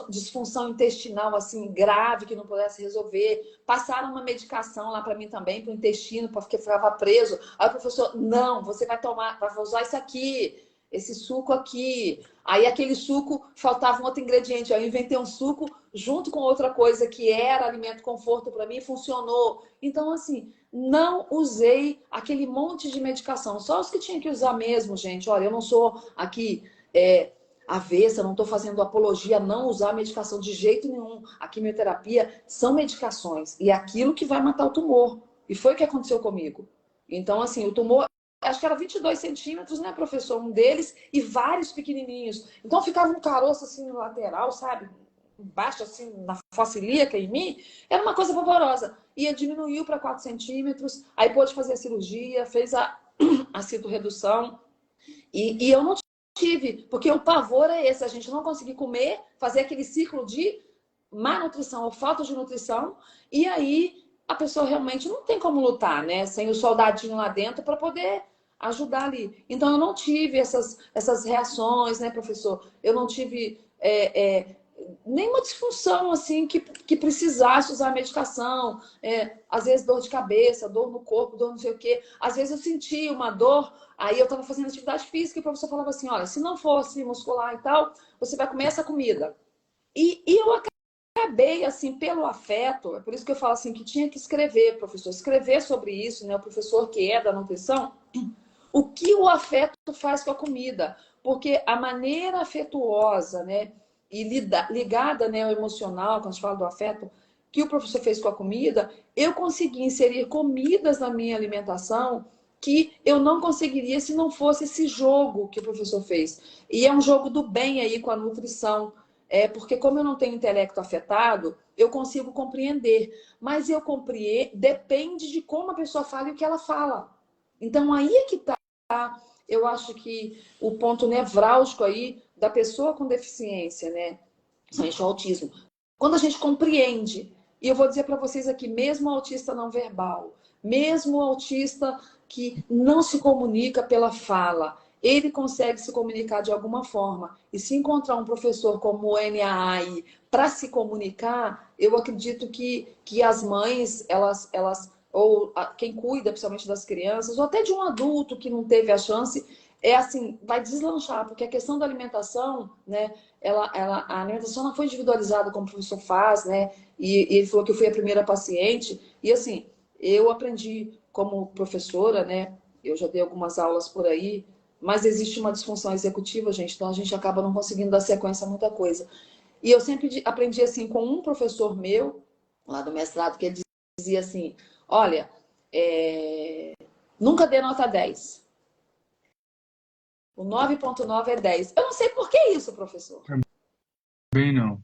disfunção intestinal assim grave que não pudesse resolver. Passaram uma medicação lá para mim também, para o intestino, porque ficava preso. Aí o professor, não, você vai usar isso aqui, esse suco aqui. Aí aquele suco, faltava um outro ingrediente. Eu inventei um suco junto com outra coisa que era alimento conforto para mim, funcionou. Então, assim, não usei aquele monte de medicação. Só os que tinha que usar mesmo, gente. Olha, eu não sou aqui... avessa, não estou fazendo apologia a não usar medicação de jeito nenhum. A quimioterapia são medicações e é aquilo que vai matar o tumor. E foi o que aconteceu comigo. Então, assim, o tumor, acho que era 22 centímetros, né, professor? Um deles e vários pequenininhos. Então, ficava um caroço assim no lateral, sabe? embaixo, assim, na fossa ilíaca em mim, era uma coisa pavorosa. E diminuiu para 4 centímetros, aí pôde fazer a cirurgia, fez a cintoredução. E eu não tive, porque o pavor é esse, a gente não conseguir comer, fazer aquele ciclo de má nutrição ou falta de nutrição, e aí a pessoa realmente não tem como lutar, né? Sem o soldadinho lá dentro para poder ajudar ali. Então eu não tive essas reações, né, professor? Eu não tive nenhuma disfunção assim que precisasse usar medicação. Às vezes dor de cabeça, dor no corpo, dor não sei o quê. Às vezes eu sentia uma dor, aí eu estava fazendo atividade física e o professor falava assim, olha, se não fosse muscular e tal, você vai comer essa comida. E eu acabei, assim, pelo afeto, é por isso que eu falo assim, que tinha que escrever, professor, escrever sobre isso, né? O professor que é da nutrição, o que o afeto faz com a comida. Porque a maneira afetuosa, né? E ligada, né, ao emocional, quando a gente fala do afeto, que o professor fez com a comida, eu consegui inserir comidas na minha alimentação que eu não conseguiria se não fosse esse jogo que o professor fez. E é um jogo do bem aí com a nutrição. Porque como eu não tenho intelecto afetado, eu consigo compreender. Mas eu compreendo, depende de como a pessoa fala e o que ela fala. Então aí é que está, eu acho que o ponto nevrálgico aí da pessoa com deficiência, né? Principalmente o autismo. Quando a gente compreende, e eu vou dizer para vocês aqui, mesmo o autista não verbal, mesmo o autista que não se comunica pela fala, ele consegue se comunicar de alguma forma. E se encontrar um professor como o NAI para se comunicar, eu acredito que as mães, elas ou quem cuida, principalmente das crianças, ou até de um adulto que não teve a chance, assim, vai deslanchar, porque a questão da alimentação, né, a alimentação não foi individualizada como o professor faz, né, e ele falou que eu fui a primeira paciente, e assim, eu aprendi como professora, né, eu já dei algumas aulas por aí, mas existe uma disfunção executiva, gente, então a gente acaba não conseguindo dar sequência a muita coisa. E eu sempre aprendi assim com um professor meu, lá do mestrado, que ele dizia assim, olha, nunca dê nota 10. O 9,9 é 10. Eu não sei por que isso, professor. Também não.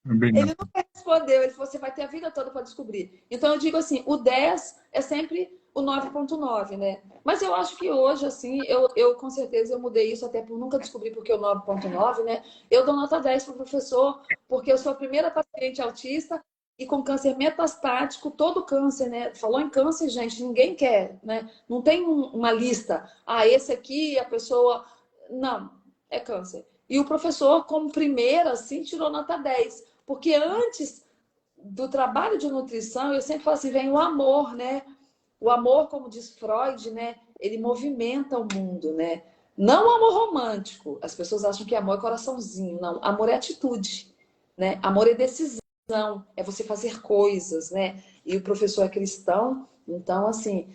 Também não. Ele nunca respondeu, ele falou, você vai ter a vida toda para descobrir. Então eu digo assim, o 10 é sempre o 9,9, né? Mas eu acho que hoje, assim, eu com certeza eu mudei isso até por nunca descobrir porque o 9,9, né? Eu dou nota 10 para o professor, porque eu sou a primeira paciente autista e com câncer metastático, todo câncer, né? Falou em câncer, gente, ninguém quer, né? Não tem uma lista. Ah, esse aqui, a pessoa... Não, é câncer. E o professor, como primeira, assim, tirou nota 10. Porque antes do trabalho de nutrição, eu sempre falo assim, vem o amor, né? O amor, como diz Freud, né? Ele movimenta o mundo, né? Não o amor romântico. As pessoas acham que amor é coraçãozinho. Não, amor é atitude, né? Amor é decisão, é você fazer coisas, né? E o professor é cristão, então, assim,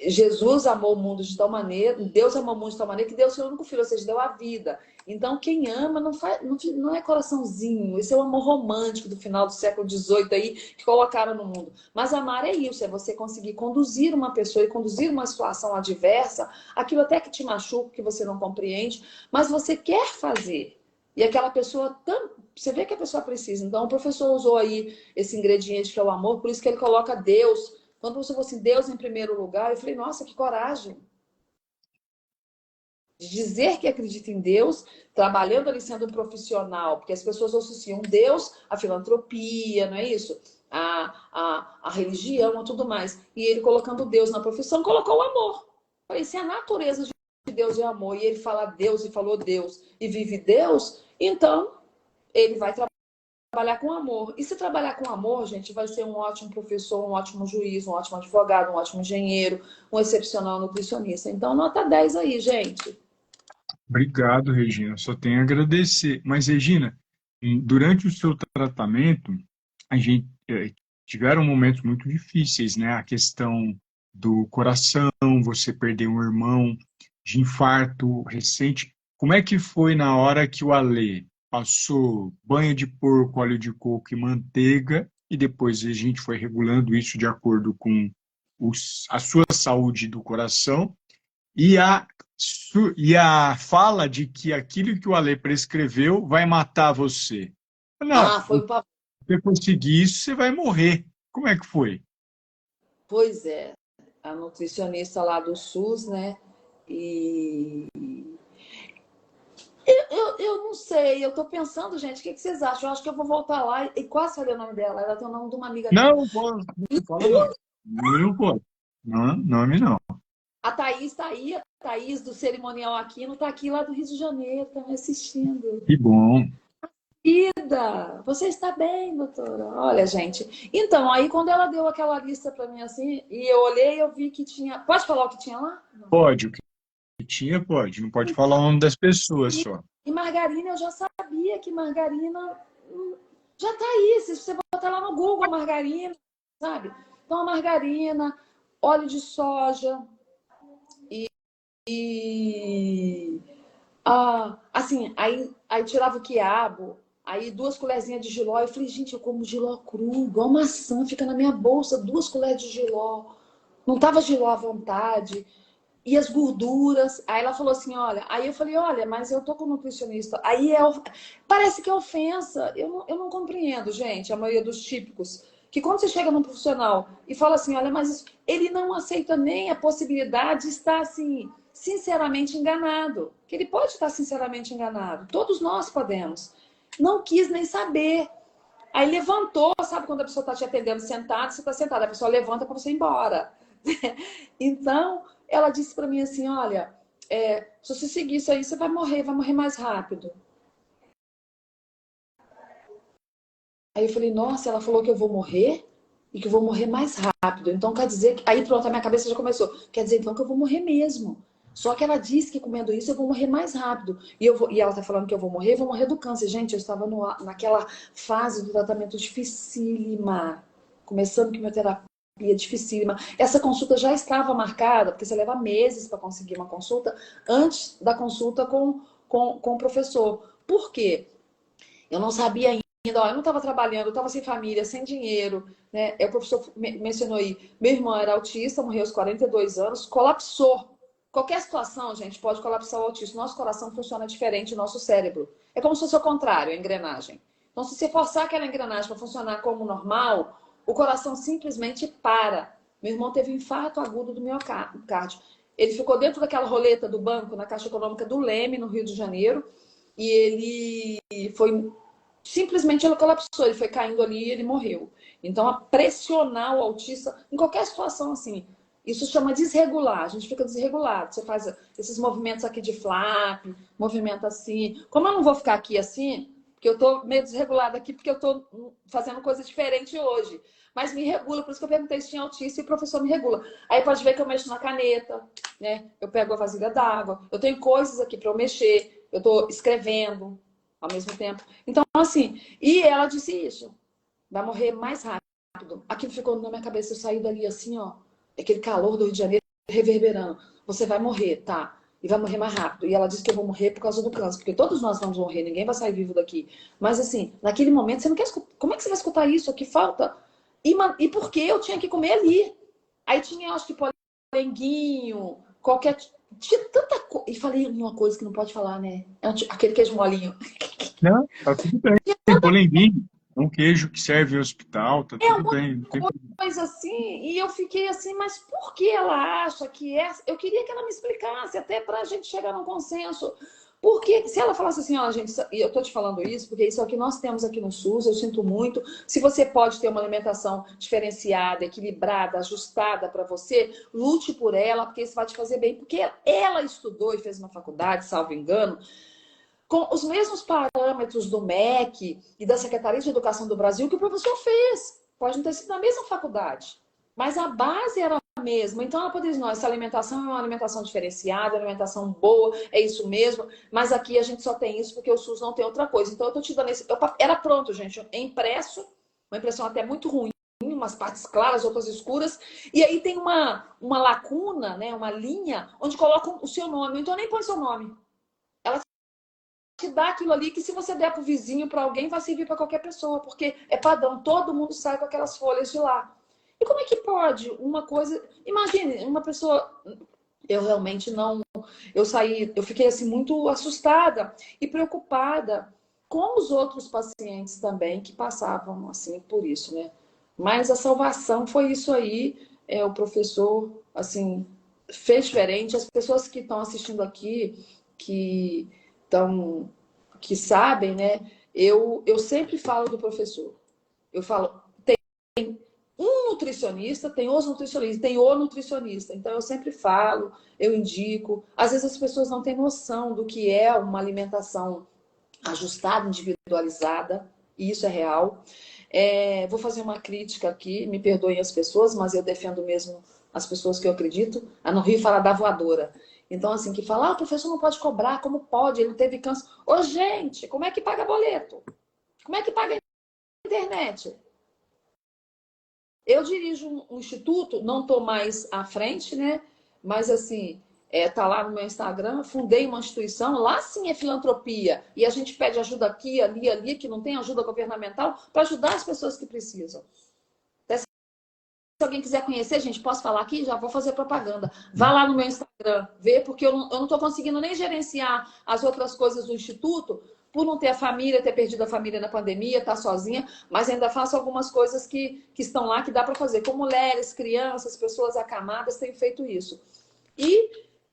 Jesus amou o mundo de tal maneira, Deus amou o mundo de tal maneira que deu o seu único filho, ou seja, deu a vida. Então, quem ama não é coraçãozinho. Esse é o amor romântico do final do século XVIII aí, que colocaram no mundo. Mas amar é isso, é você conseguir conduzir uma pessoa e conduzir uma situação adversa, aquilo até que te machuca, que você não compreende, mas você quer fazer. E aquela pessoa, você vê que a pessoa precisa. Então, o professor usou aí esse ingrediente que é o amor, por isso que ele coloca Deus. Quando você falou assim, Deus em primeiro lugar, eu falei, nossa, que coragem de dizer que acredita em Deus, trabalhando ali sendo um profissional, porque as pessoas associam Deus à filantropia, não é isso? A religião, a tudo mais. E ele colocando Deus na profissão, colocou o amor. Falei, se a natureza de Deus é amor, e ele fala Deus e falou Deus, e vive Deus, então ele vai trabalhar com amor. E se trabalhar com amor, gente, vai ser um ótimo professor, um ótimo juiz, um ótimo advogado, um ótimo engenheiro, um excepcional nutricionista. Então, nota 10 aí, gente. Obrigado, Regina. Só tenho a agradecer. Mas, Regina, durante o seu tratamento, a gente tiveram momentos muito difíceis, né? A questão do coração, você perdeu um irmão de infarto recente. Como é que foi na hora que o Alê passou banho de porco, óleo de coco e manteiga, e depois a gente foi regulando isso de acordo com a sua saúde do coração e a E a fala de que aquilo que o Ale prescreveu vai matar você. Não, Ah, se foi o papo. você conseguir isso, você vai morrer. Como é que foi? Pois é, a nutricionista lá do SUS, né? E eu não sei, eu tô pensando, gente, o que vocês acham? Eu acho que eu vou voltar lá e quase falei o nome dela, ela tem o nome de uma amiga minha. Não, posso, não fala não. Não pode. Não, nome não. A Thaís tá aí, a Thaís do Cerimonial Aquino tá aqui lá do Rio de Janeiro, tá me assistindo. Que bom. Vida, você está bem, doutora? Olha, gente. Então, aí quando ela deu aquela lista para mim assim, e eu olhei, eu vi que tinha. Pode falar o que tinha lá? Não. Pode, o que tinha, pode. Não pode falar o nome das pessoas E, só. e margarina, eu já sabia que margarina já tá aí. Se você botar lá no Google margarina, sabe? Então, a margarina, óleo de soja e assim, aí tirava o quiabo, aí 2 colherzinhas de jiló. Eu falei, gente, eu como jiló cru, igual maçã, fica na minha bolsa, 2 colheres de jiló. Não tava jiló à vontade. E as gorduras. Aí ela falou assim, olha. Aí eu falei, olha, mas eu tô com um nutricionista. Aí parece que é ofensa. Eu não compreendo, gente, a maioria dos típicos. Que quando você chega num profissional e fala assim, olha, mas ele não aceita nem a possibilidade de estar assim, sinceramente enganado. Que ele pode estar sinceramente enganado. Todos nós podemos. Não quis nem saber. Aí levantou, sabe quando a pessoa está te atendendo sentado, você está sentado, a pessoa levanta para você ir embora. Então, ela disse para mim assim, olha, se você seguir isso aí, você vai morrer mais rápido. Aí eu falei, nossa, ela falou que eu vou morrer e que eu vou morrer mais rápido. Então quer dizer que. Aí pronto, a minha cabeça já começou. Quer dizer então que eu vou morrer mesmo. Só que ela disse que comendo isso eu vou morrer mais rápido. E ela tá falando que eu vou morrer do câncer. Gente, eu estava naquela fase do tratamento dificílima. Começando quimioterapia dificílima. Essa consulta já estava marcada, porque você leva meses para conseguir uma consulta, antes da consulta com o professor. Por quê? Eu não sabia ainda, ó, eu não estava trabalhando, eu estava sem família, sem dinheiro, né? O professor mencionou aí, meu irmão era autista, morreu aos 42 anos, colapsou. Qualquer situação, gente, pode colapsar o autismo. Nosso coração funciona diferente do nosso cérebro. É como se fosse o contrário, a engrenagem. Então, se você forçar aquela engrenagem para funcionar como normal, o coração simplesmente para. Meu irmão teve um infarto agudo do miocárdio. Ele ficou dentro daquela roleta do banco, na Caixa Econômica do Leme, no Rio de Janeiro, e ele foi simplesmente ele colapsou, ele foi caindo ali e ele morreu. Então, a pressionar o autista em qualquer situação assim, isso chama desregular, a gente fica desregulado. Você faz esses movimentos aqui de flap, movimento assim. Como eu não vou ficar aqui assim, porque eu tô meio desregulada aqui, porque eu tô fazendo coisa diferente hoje. Mas me regula, por isso que eu perguntei se tinha autista e o professor me regula. Aí pode ver que eu mexo na caneta, né? Eu pego a vasilha d'água, eu tenho coisas aqui para eu mexer, eu tô escrevendo ao mesmo tempo. Então, assim, e ela disse isso, vai morrer mais rápido. Aquilo ficou na minha cabeça, eu saí dali assim, ó, aquele calor do Rio de Janeiro reverberando. Você vai morrer, tá? E vai morrer mais rápido. E ela disse que eu vou morrer por causa do câncer, porque todos nós vamos morrer, ninguém vai sair vivo daqui. Mas assim, naquele momento, você não quer escutar. Como é que você vai escutar isso? Aqui falta. E por que eu tinha que comer ali? Aí tinha, acho que, polenguinho, qualquer. Tinha tanta coisa. E falei uma coisa que não pode falar, né? Aquele queijo molinho. Não, tá tudo bem. Tem polenguinho, é um queijo que serve em hospital, tá É tudo uma bem. Não tem problema. coisa assim, e eu fiquei assim, mas por que ela acha que é? Eu queria que ela me explicasse, até para a gente chegar num consenso. Porque se ela falasse assim, ó, gente, e eu tô te falando isso, porque isso é o que nós temos aqui no SUS, eu sinto muito. Se você pode ter uma alimentação diferenciada, equilibrada, ajustada para você, lute por ela, porque isso vai te fazer bem. Porque ela estudou e fez uma faculdade, salvo engano, com os mesmos parâmetros do MEC e da Secretaria de Educação do Brasil que o professor fez. Pode não ter sido na mesma faculdade, mas a base era a mesma. Então ela poderia dizer, não, essa alimentação é uma alimentação diferenciada, alimentação boa, é isso mesmo, mas aqui a gente só tem isso porque o SUS não tem outra coisa. Então eu tô te dando esse... Era pronto, gente, é impresso, uma impressão até muito ruim, umas partes claras, outras escuras, e aí tem uma lacuna, né, uma linha, onde colocam o seu nome. Então nem põe seu nome. Ela te dá aquilo ali que se você der para o vizinho, para alguém, vai servir para qualquer pessoa, porque é padrão, todo mundo sai com aquelas folhas de lá. E como é que pode uma coisa... Imagine, uma pessoa... Eu realmente não... eu fiquei assim muito assustada e preocupada com os outros pacientes também que passavam assim por isso, né? Mas a salvação foi isso aí, o professor assim fez diferente. As pessoas que estão assistindo aqui, que estão que sabem, né? Eu sempre falo do professor. Eu falo, um nutricionista, tem os nutricionistas, tem o nutricionista. Então, eu sempre falo, eu indico. Às vezes as pessoas não têm noção do que é uma alimentação ajustada, individualizada, e isso é real. Vou fazer uma crítica aqui, me perdoem as pessoas, mas eu defendo mesmo as pessoas que eu acredito. A no Rio fala da voadora. Então, assim, que fala, o professor não pode cobrar, como pode? Ele teve câncer. Ô, gente, como é que paga boleto? Como é que paga a internet? Eu dirijo um instituto, não estou mais à frente, né? Mas assim, tá lá no meu Instagram, fundei uma instituição, lá sim é filantropia. E a gente pede ajuda aqui, ali, ali, que não tem ajuda governamental, para ajudar as pessoas que precisam. Se alguém quiser conhecer, gente, posso falar aqui? Já vou fazer propaganda. Vá lá no meu Instagram, vê, porque eu não estou conseguindo nem gerenciar as outras coisas do Instituto, por não ter a família, ter perdido a família na pandemia, estar sozinha, mas ainda faço algumas coisas que estão lá que dá para fazer. Com mulheres, crianças, pessoas acamadas, tenho feito isso. E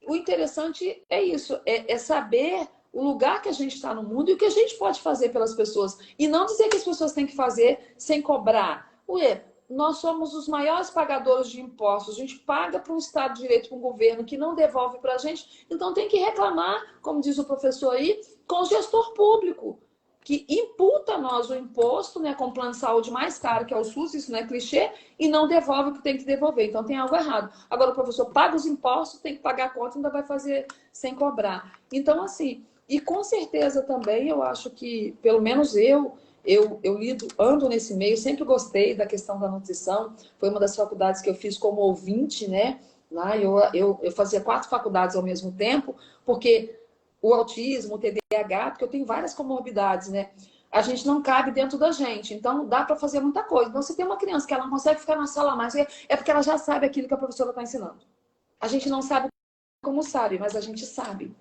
o interessante é isso, é saber o lugar que a gente está no mundo e o que a gente pode fazer pelas pessoas. E não dizer que as pessoas têm que fazer sem cobrar. Ué, nós somos os maiores pagadores de impostos. A gente paga para um Estado de Direito, para um governo que não devolve para a gente. Então tem que reclamar, como diz o professor aí, com o gestor público, que imputa a nós o imposto, né, com o plano de saúde mais caro, que é o SUS, isso não é clichê, e não devolve o que tem que devolver. Então tem algo errado. Agora o professor paga os impostos, tem que pagar a conta, ainda vai fazer sem cobrar. Então, assim, e com certeza também eu acho que, pelo menos eu ando nesse meio, sempre gostei da questão da nutrição. Foi uma das faculdades que eu fiz como ouvinte, né? Lá eu fazia 4 faculdades ao mesmo tempo, porque o autismo, o TDAH, porque eu tenho várias comorbidades, né? A gente não cabe dentro da gente, então dá para fazer muita coisa. Então, se tem uma criança que ela não consegue ficar na sala mais, é porque ela já sabe aquilo que a professora está ensinando. A gente não sabe como sabe, mas a gente sabe.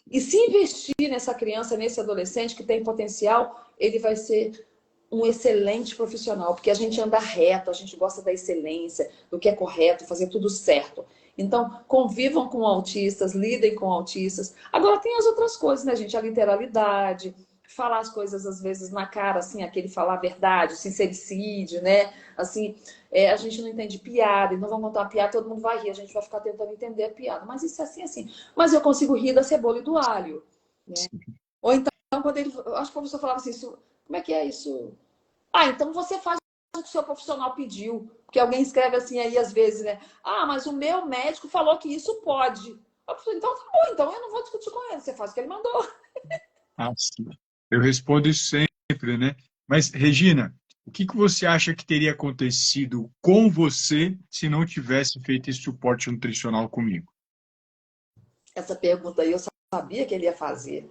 E se investir nessa criança, nesse adolescente que tem potencial, ele vai ser um excelente profissional, porque a gente anda reto, a gente gosta da excelência, do que é correto, fazer tudo certo. Então, convivam com autistas, lidem com autistas. Agora, tem as outras coisas, né, gente? A literalidade, falar as coisas às vezes na cara, assim, aquele falar a verdade, o sincericídio, né? Assim, a gente não entende piada, e não vamos contar uma piada, todo mundo vai rir, a gente vai ficar tentando entender a piada. Mas isso é assim, assim. Mas eu consigo rir da cebola e do alho, né? Ou então, quando ele... Eu acho que o professor falava assim, isso, como é que é isso? Então você faz o que o seu profissional pediu. Porque alguém escreve assim aí às vezes, né? Mas o meu médico falou que isso pode. Eu falei, então tá bom, então eu não vou discutir com ele, você faz o que ele mandou. Sim. Eu respondo isso sempre, né? Mas, Regina, o que você acha que teria acontecido com você se não tivesse feito esse suporte nutricional comigo? Essa pergunta aí eu sabia que ele ia fazer.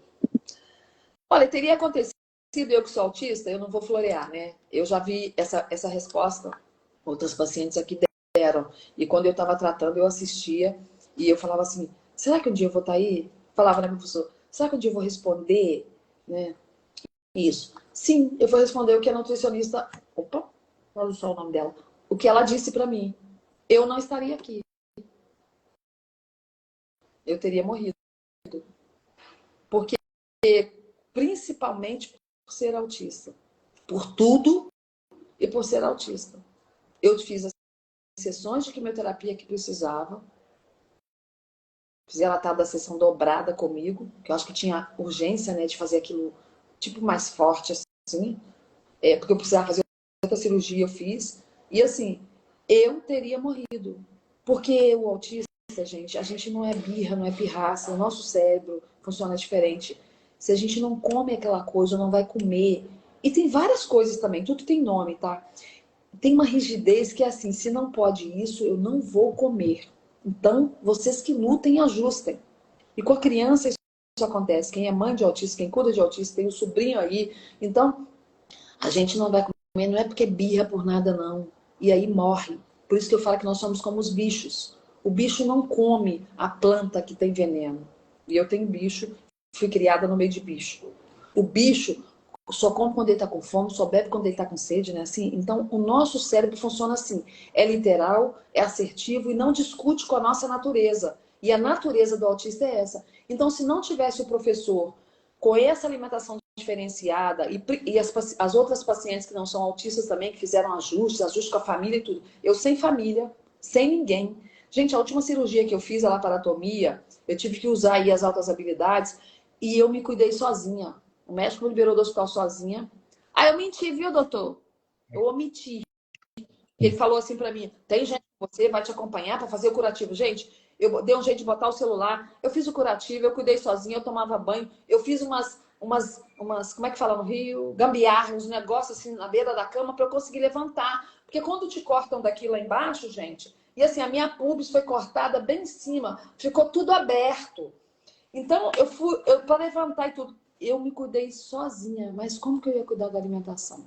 Olha, teria acontecido, eu que sou autista, eu não vou florear, né? Eu já vi essa resposta, outros pacientes aqui deram. E quando eu estava tratando, eu assistia e eu falava assim, será que um dia eu vou estar aí? Falava, né, professor? Será que um dia eu vou responder? Né? Isso. Sim, eu vou responder o que a nutricionista... Opa, olha só o nome dela. O que ela disse para mim. Eu não estaria aqui. Eu teria morrido. Porque, principalmente por ser autista. Por tudo e por ser autista. Eu fiz as sessões de quimioterapia que precisava. Fiz ela estar da sessão dobrada comigo, que eu acho que tinha urgência, né, de fazer aquilo tipo mais forte, assim. Porque eu precisava fazer outra cirurgia, eu fiz. E assim, eu teria morrido. Porque o autista, gente, a gente não é birra, não é pirraça. O nosso cérebro funciona diferente. Se a gente não come aquela coisa, não vai comer. E tem várias coisas também, tudo tem nome, tá? Tem uma rigidez que é assim, se não pode isso, eu não vou comer. Então, vocês que lutem, ajustem. E com a criança isso acontece. Quem é mãe de autista, quem cuida de autista, tem o sobrinho aí. Então, a gente não vai comer, não é porque é birra por nada, não. E aí morre. Por isso que eu falo que nós somos como os bichos. O bicho não come a planta que tem veneno. E eu tenho bicho, fui criada no meio de bicho. O bicho só come quando ele está com fome, só bebe quando ele está com sede, né? Assim, então, o nosso cérebro funciona assim. É literal, é assertivo e não discute com a nossa natureza. E a natureza do autista é essa. Então, se não tivesse o professor com essa alimentação diferenciada e as outras pacientes que não são autistas também, que fizeram ajustes com a família e tudo. Eu sem família, sem ninguém. Gente, a última cirurgia que eu fiz, a laparotomia, eu tive que usar aí as altas habilidades e eu me cuidei sozinha. O médico me liberou do hospital sozinha. Aí eu menti, viu, doutor? Eu omiti. Ele falou assim pra mim, tem gente com você, vai te acompanhar para fazer o curativo. Gente, eu dei um jeito de botar o celular, eu fiz o curativo, eu cuidei sozinha, eu tomava banho, eu fiz umas como é que fala no Rio? Gambiarra, uns negócios assim na beira da cama para eu conseguir levantar. Porque quando te cortam daqui lá embaixo, gente, e assim, a minha pubis foi cortada bem em cima, ficou tudo aberto. Então, eu para levantar e tudo, eu me cuidei sozinha, mas como que eu ia cuidar da alimentação?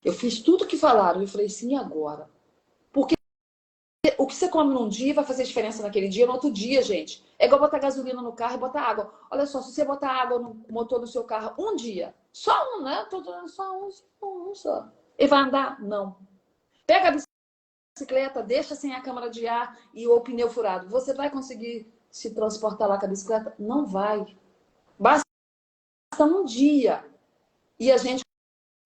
Eu fiz tudo que falaram, eu falei, sim, agora. Porque o que você come num dia vai fazer diferença naquele dia, no outro dia, gente. É igual botar gasolina no carro e botar água. Olha só, se você botar água no motor do seu carro um dia, só um, né? Só um só. Ele vai andar? Não. Pega a bicicleta, deixa sem a câmara de ar e o pneu furado. Você vai conseguir se transportar lá com a bicicleta? Não vai. Basta um dia. E a gente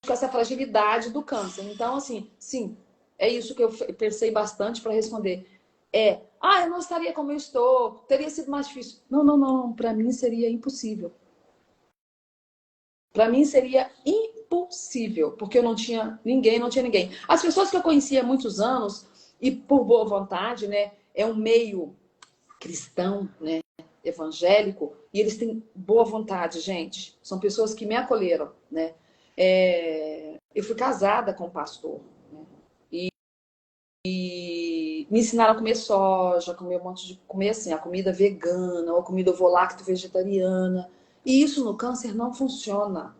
com essa fragilidade do câncer. Então, assim, sim, é isso que eu pensei bastante para responder. Eu não estaria como eu estou, teria sido mais difícil. Não, para mim seria impossível. Para mim seria impossível, porque eu não tinha ninguém. As pessoas que eu conhecia há muitos anos, e por boa vontade, né, é um meio cristão, né, evangélico, e eles têm boa vontade, gente. São pessoas que me acolheram, né. Eu fui casada com um pastor, né, e me ensinaram a comer soja, comer um monte de comer assim, a comida vegana, ou a comida ovolacto vegetariana. E isso no câncer não funciona.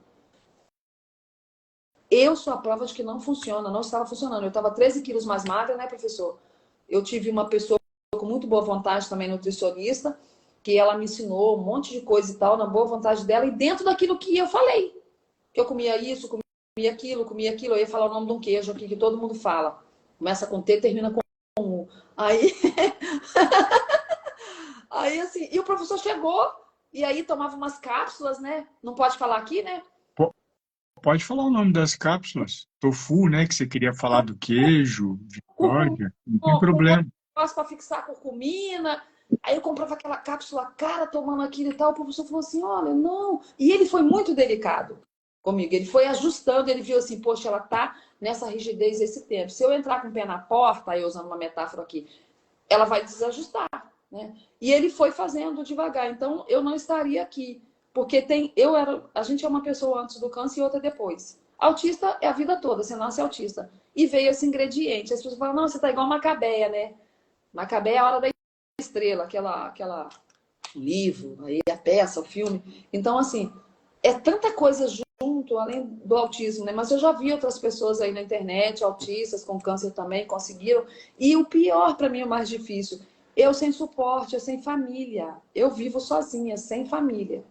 Eu sou a prova de que não funciona, não estava funcionando. Eu estava 13 quilos mais magra, né, professor? Eu tive uma pessoa com muito boa vontade também, nutricionista, que ela me ensinou um monte de coisa e tal, na boa vontade dela, e dentro daquilo que eu falei. Que eu comia isso, comia aquilo, eu ia falar o nome de um queijo aqui que todo mundo fala. Começa com T, termina com U. Aí, aí assim, e o professor chegou, e aí tomava umas cápsulas, né? Não pode falar aqui, né? Pode falar o nome das cápsulas. Tofu, né? Que você queria falar do queijo, Curcuma, Vitória. Não tem com problema. negócio para fixar a curcumina. Aí eu comprava aquela cápsula cara tomando aquilo e tal. O professor falou assim: olha, não. E ele foi muito delicado comigo. Ele foi ajustando, ele viu assim: poxa, ela tá nessa rigidez esse tempo. Se eu entrar com o pé na porta, aí usando uma metáfora aqui, ela vai desajustar, né? E ele foi fazendo devagar. Então eu não estaria aqui. Porque a gente é uma pessoa antes do câncer e outra depois. Autista é a vida toda, você nasce autista. E veio esse ingrediente. As pessoas falam, não, você tá igual Macabeia, né? Macabeia é a hora da estrela, aquela livro, aí a peça, o filme. Então, assim, é tanta coisa junto, além do autismo, né? Mas eu já vi outras pessoas aí na internet, autistas com câncer também, conseguiram. E o pior para mim, o mais difícil, eu sem suporte, eu sem família. Eu vivo sozinha, sem família.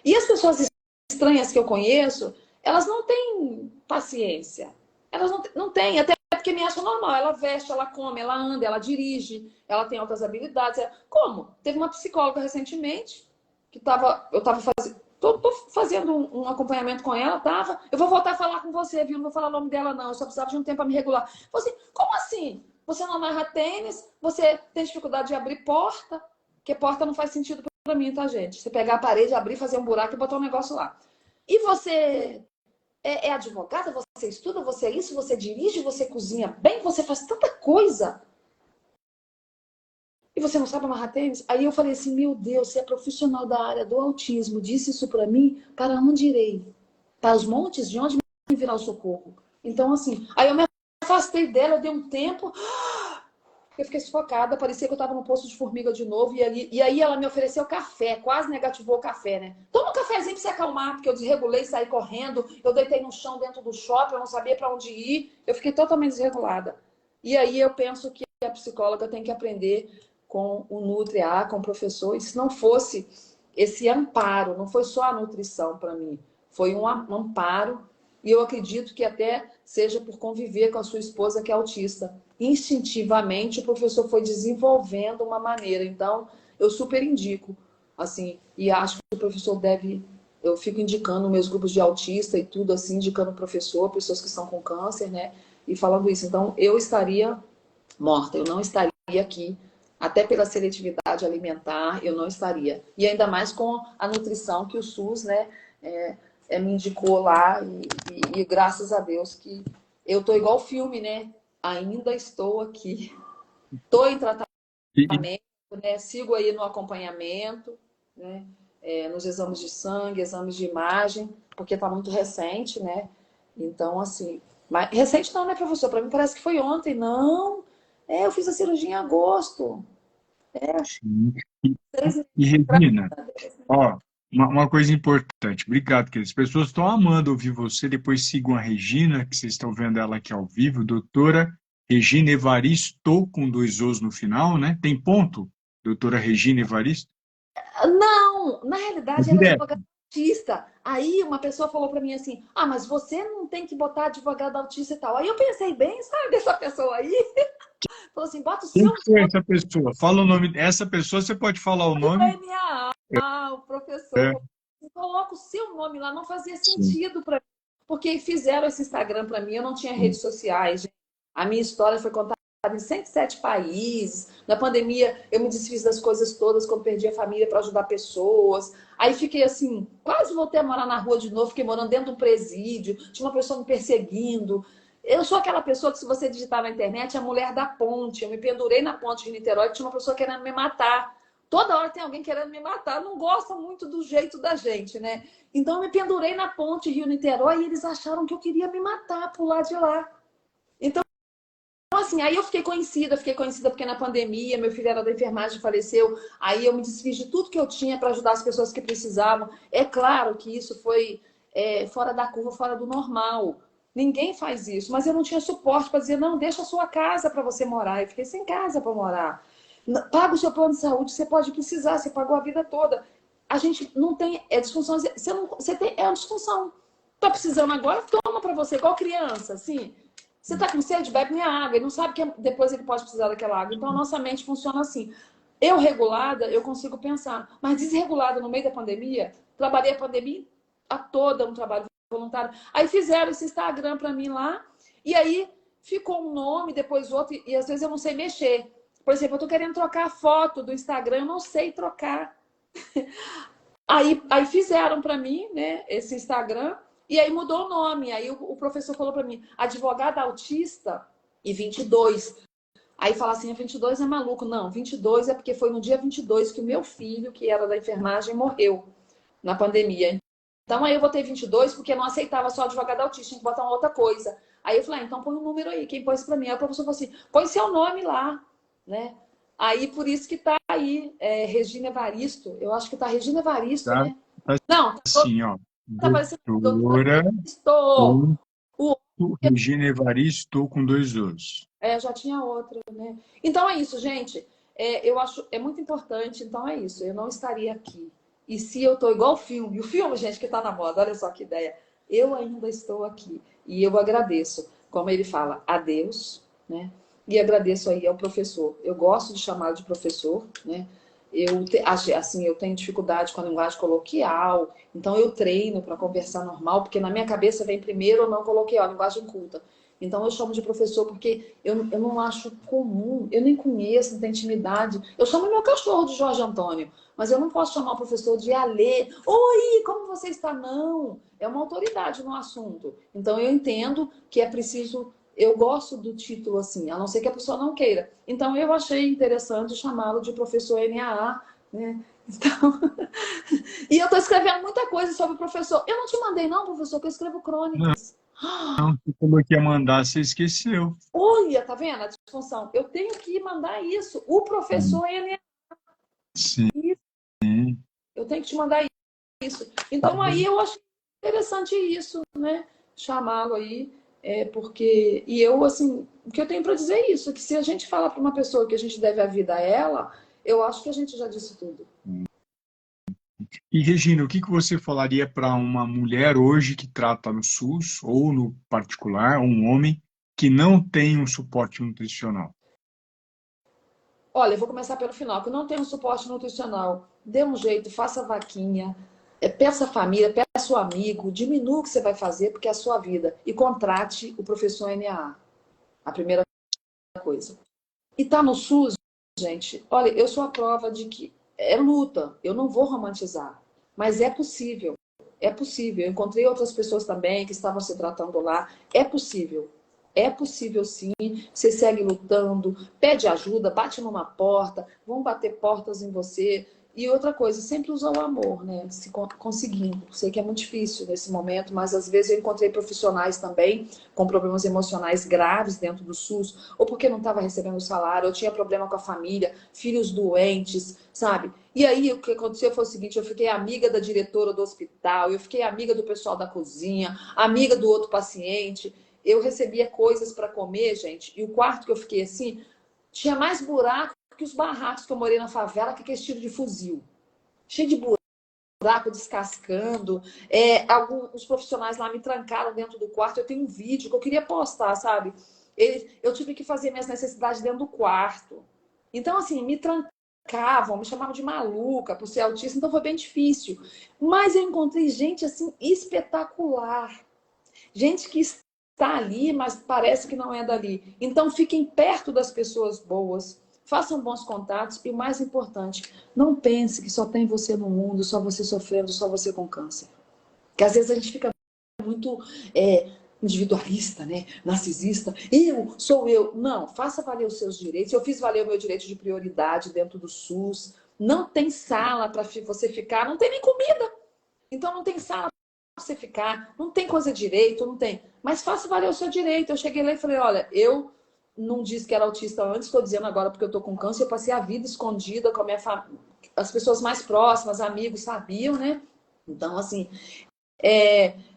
E as pessoas estranhas que eu conheço, elas não têm paciência. Elas não têm, até porque me acham normal. Ela veste, ela come, ela anda, ela dirige, ela tem altas habilidades. Como? Teve uma psicóloga recentemente, que eu estava fazendo. Tô fazendo um acompanhamento com ela, tava. Eu vou voltar a falar com você, viu? Não vou falar o nome dela, não. Eu só precisava de um tempo para me regular. Falei assim, como assim? Você não amarra tênis? Você tem dificuldade de abrir porta? Porque porta não faz sentido para mim, tá, gente? Você pegar a parede, abrir, fazer um buraco e botar um negócio lá. E você é advogada? Você estuda? Você é isso? Você dirige? Você cozinha bem? Você faz tanta coisa? E você não sabe amarrar tênis? Aí eu falei assim, meu Deus, se é profissional da área do autismo disse isso para mim, para onde irei? Para os montes? De onde me virá o socorro? Então, assim, aí eu me afastei dela, eu dei um tempo, eu fiquei sufocada, parecia que eu estava no poço de formiga de novo, e aí ela me ofereceu café, quase negativou o café, né? Toma um cafezinho para você acalmar, porque eu desregulei, saí correndo, eu deitei no chão dentro do shopping, eu não sabia para onde ir, eu fiquei totalmente desregulada. E aí eu penso que a psicóloga tem que aprender com o NutriA, com o professor. E se não fosse esse amparo, não foi só a nutrição para mim, foi um amparo. E eu acredito que até seja por conviver com a sua esposa que é autista. Instintivamente, o professor foi desenvolvendo uma maneira. Então, eu super indico, assim, e acho que o professor deve... Eu fico indicando meus grupos de autista e tudo, assim, indicando o professor, pessoas que estão com câncer, né? E falando isso. Então, eu estaria morta, eu não estaria aqui, até pela seletividade alimentar, eu não estaria. E ainda mais com a nutrição que o SUS, né, me indicou lá, e graças a Deus que eu tô igual o filme, né? Ainda estou aqui. Estou em tratamento, né? Sigo aí no acompanhamento, né? Nos exames de sangue, exames de imagem, porque está muito recente, né? Então, assim... Mas recente não, né, professor? Para mim parece que foi ontem. Não, eu fiz a cirurgia em agosto. Sim. 6 E Regina, meses. ó, uma coisa importante. Obrigado, queridas. As pessoas estão amando ouvir você. Depois sigam a Regina, que vocês estão vendo ela aqui ao vivo. Doutora Regina Evaristo, com 2 Os no final, né? Tem ponto? Doutora Regina Evaristo? Não, na É realidade era direto. advogado autista. Aí uma pessoa falou para mim assim: ah, mas você não tem que botar advogado autista e tal. Aí eu pensei bem, sabe, dessa pessoa aí? Falou assim: bota o Quem seu foi essa pessoa? Fala o nome. Essa pessoa, você pode falar o nome? NA, o professor É, falou assim, coloca o seu nome lá, não fazia sim. sentido para mim. Porque fizeram esse Instagram para mim, eu não tinha Sim. redes sociais. Gente. A minha história foi contada em 107 países. Na pandemia, eu me desfiz das coisas todas quando perdi a família para ajudar pessoas. Aí fiquei assim, quase voltei a morar na rua de novo, fiquei morando dentro de um presídio, tinha uma pessoa me perseguindo. Eu sou aquela pessoa que, se você digitar na internet, é a mulher da ponte. Eu me pendurei na ponte de Niterói, tinha uma pessoa querendo me matar. Toda hora tem alguém querendo me matar. Não gosta muito do jeito da gente, né? Então eu me pendurei na ponte Rio-Niterói e eles acharam que eu queria me matar, pular de lá. Então, assim, aí eu fiquei conhecida porque na pandemia meu filho era da enfermagem, faleceu. Aí eu me desfiz de tudo que eu tinha para ajudar as pessoas que precisavam. É claro que isso foi fora da curva, fora do normal. Ninguém faz isso, mas eu não tinha suporte para dizer, não, deixa a sua casa para você morar. Eu fiquei sem casa para morar. Paga o seu plano de saúde, você pode precisar, você pagou a vida toda. A gente não tem, disfunção, você tem, é uma disfunção. Tá precisando agora, toma para você, igual criança, assim. Você tá com sede, bebe minha água. Ele não sabe que depois ele pode precisar daquela água. Então a nossa mente funciona assim. Eu regulada, eu consigo pensar. Mas desregulada no meio da pandemia, trabalhei a pandemia toda no trabalho voluntário. Aí fizeram esse Instagram para mim lá. E aí ficou um nome, depois outro. E às vezes eu não sei mexer. Por exemplo, eu tô querendo trocar a foto do Instagram, eu não sei trocar. Aí fizeram para mim, né, esse Instagram, e aí mudou o nome. Aí o professor falou para mim, advogada autista e 22. Aí fala assim, 22 é maluco. Não, 22 é porque foi no dia 22 que o meu filho, que era da enfermagem, morreu na pandemia. Então aí eu botei 22 porque não aceitava só advogada autista, tinha que botar uma outra coisa. Aí eu falei, então põe um número aí. Quem pôs para mim? Aí o professor falou assim, põe seu nome lá, né? Aí por isso que tá aí, Regina Evaristo. Eu acho que tá Regina Evaristo, Tá, né? tá Não, assim, ó. tá parecendo doutora Doutora Evaristo. O, Regina Evaristo, com 2 Os. já tinha outra, né? Então é isso, gente. Eu acho muito importante. Então é isso. Eu não estaria aqui. E se eu tô igual o filme, gente, que tá na moda, olha só que ideia. Eu ainda estou aqui. E eu agradeço, como ele fala, a Deus, né? E agradeço aí ao professor. Eu gosto de chamá-lo de professor, né? Assim, eu tenho dificuldade com a linguagem coloquial, então eu treino para conversar normal, porque na minha cabeça vem primeiro ou não coloquial, linguagem culta. Então eu chamo de professor porque eu não acho comum, eu nem conheço, não tenho intimidade. Eu chamo meu cachorro de Jorge Antônio, mas eu não posso chamar o professor de Alê. Oi, como você está? Não, é uma autoridade no assunto. Então eu entendo que é preciso, eu gosto do título assim, a não ser que a pessoa não queira. Então eu achei interessante chamá-lo de professor NAA, né? Então, e eu estou escrevendo muita coisa sobre o professor. Eu não te mandei não, professor, que eu escrevo Não, crônicas. você falou que ia mandar, você esqueceu. Olha, tá vendo a disfunção? Eu tenho que mandar isso. O professor NAA. Sim, Eu tenho que te mandar isso. tá Então bom. aí eu acho interessante isso, né? Chamá-lo aí. Porque... E eu, assim, o que eu tenho para dizer é isso, que se a gente fala para uma pessoa que a gente deve a vida a ela, eu acho que a gente já disse tudo. E, Regina, o que você falaria para uma mulher hoje que trata no SUS, ou no particular, um homem que não tem um suporte nutricional? Olha, eu vou começar pelo final, que não tem um suporte nutricional. Dê um jeito, faça vaquinha, peça a família, peça o amigo, diminua o que você vai fazer, porque é a sua vida. E contrate o professor NAA, a primeira coisa. E tá no SUS, gente, olha, eu sou a prova de que é luta, eu não vou romantizar, mas é possível. É possível. Eu encontrei outras pessoas também que estavam se tratando lá. É possível. É possível sim. Você segue lutando, pede ajuda, bate numa porta, vão bater portas em você. E outra coisa, sempre usa o amor, né? Se conseguindo. Sei que é muito difícil nesse momento, mas às vezes eu encontrei profissionais também com problemas emocionais graves dentro do SUS, ou porque não estava recebendo salário, ou tinha problema com a família, filhos doentes, sabe? E aí o que aconteceu foi o seguinte, eu fiquei amiga da diretora do hospital, eu fiquei amiga do pessoal da cozinha, amiga do outro paciente, eu recebia coisas para comer, gente, e o quarto que eu fiquei assim, tinha mais buraco que os barracos que eu morei na favela, que aquele tiro de fuzil. Cheio de buraco, descascando. Alguns profissionais lá me trancaram dentro do quarto. Eu tenho um vídeo que eu queria postar, sabe? Eu tive que fazer minhas necessidades dentro do quarto. Então, assim, me trancavam, me chamavam de maluca por ser autista, então foi bem difícil. Mas eu encontrei gente, assim, espetacular. Gente que está ali, mas parece que não é dali. Então, fiquem perto das pessoas boas, façam bons contatos e o mais importante, não pense que só tem você no mundo, só você sofrendo, só você com câncer. Porque às vezes a gente fica muito individualista, né? Narcisista. Eu sou eu. Não, faça valer os seus direitos. Eu fiz valer o meu direito de prioridade dentro do SUS. Não tem sala para você ficar, não tem nem comida. Então não tem sala para você ficar, não tem coisa direito, não tem. Mas faça valer o seu direito. Eu cheguei lá e falei, olha, eu não disse que era autista antes, estou dizendo agora porque eu estou com câncer. Eu passei a vida escondida com a minha família. As pessoas mais próximas, amigos, sabiam, né? Então, assim,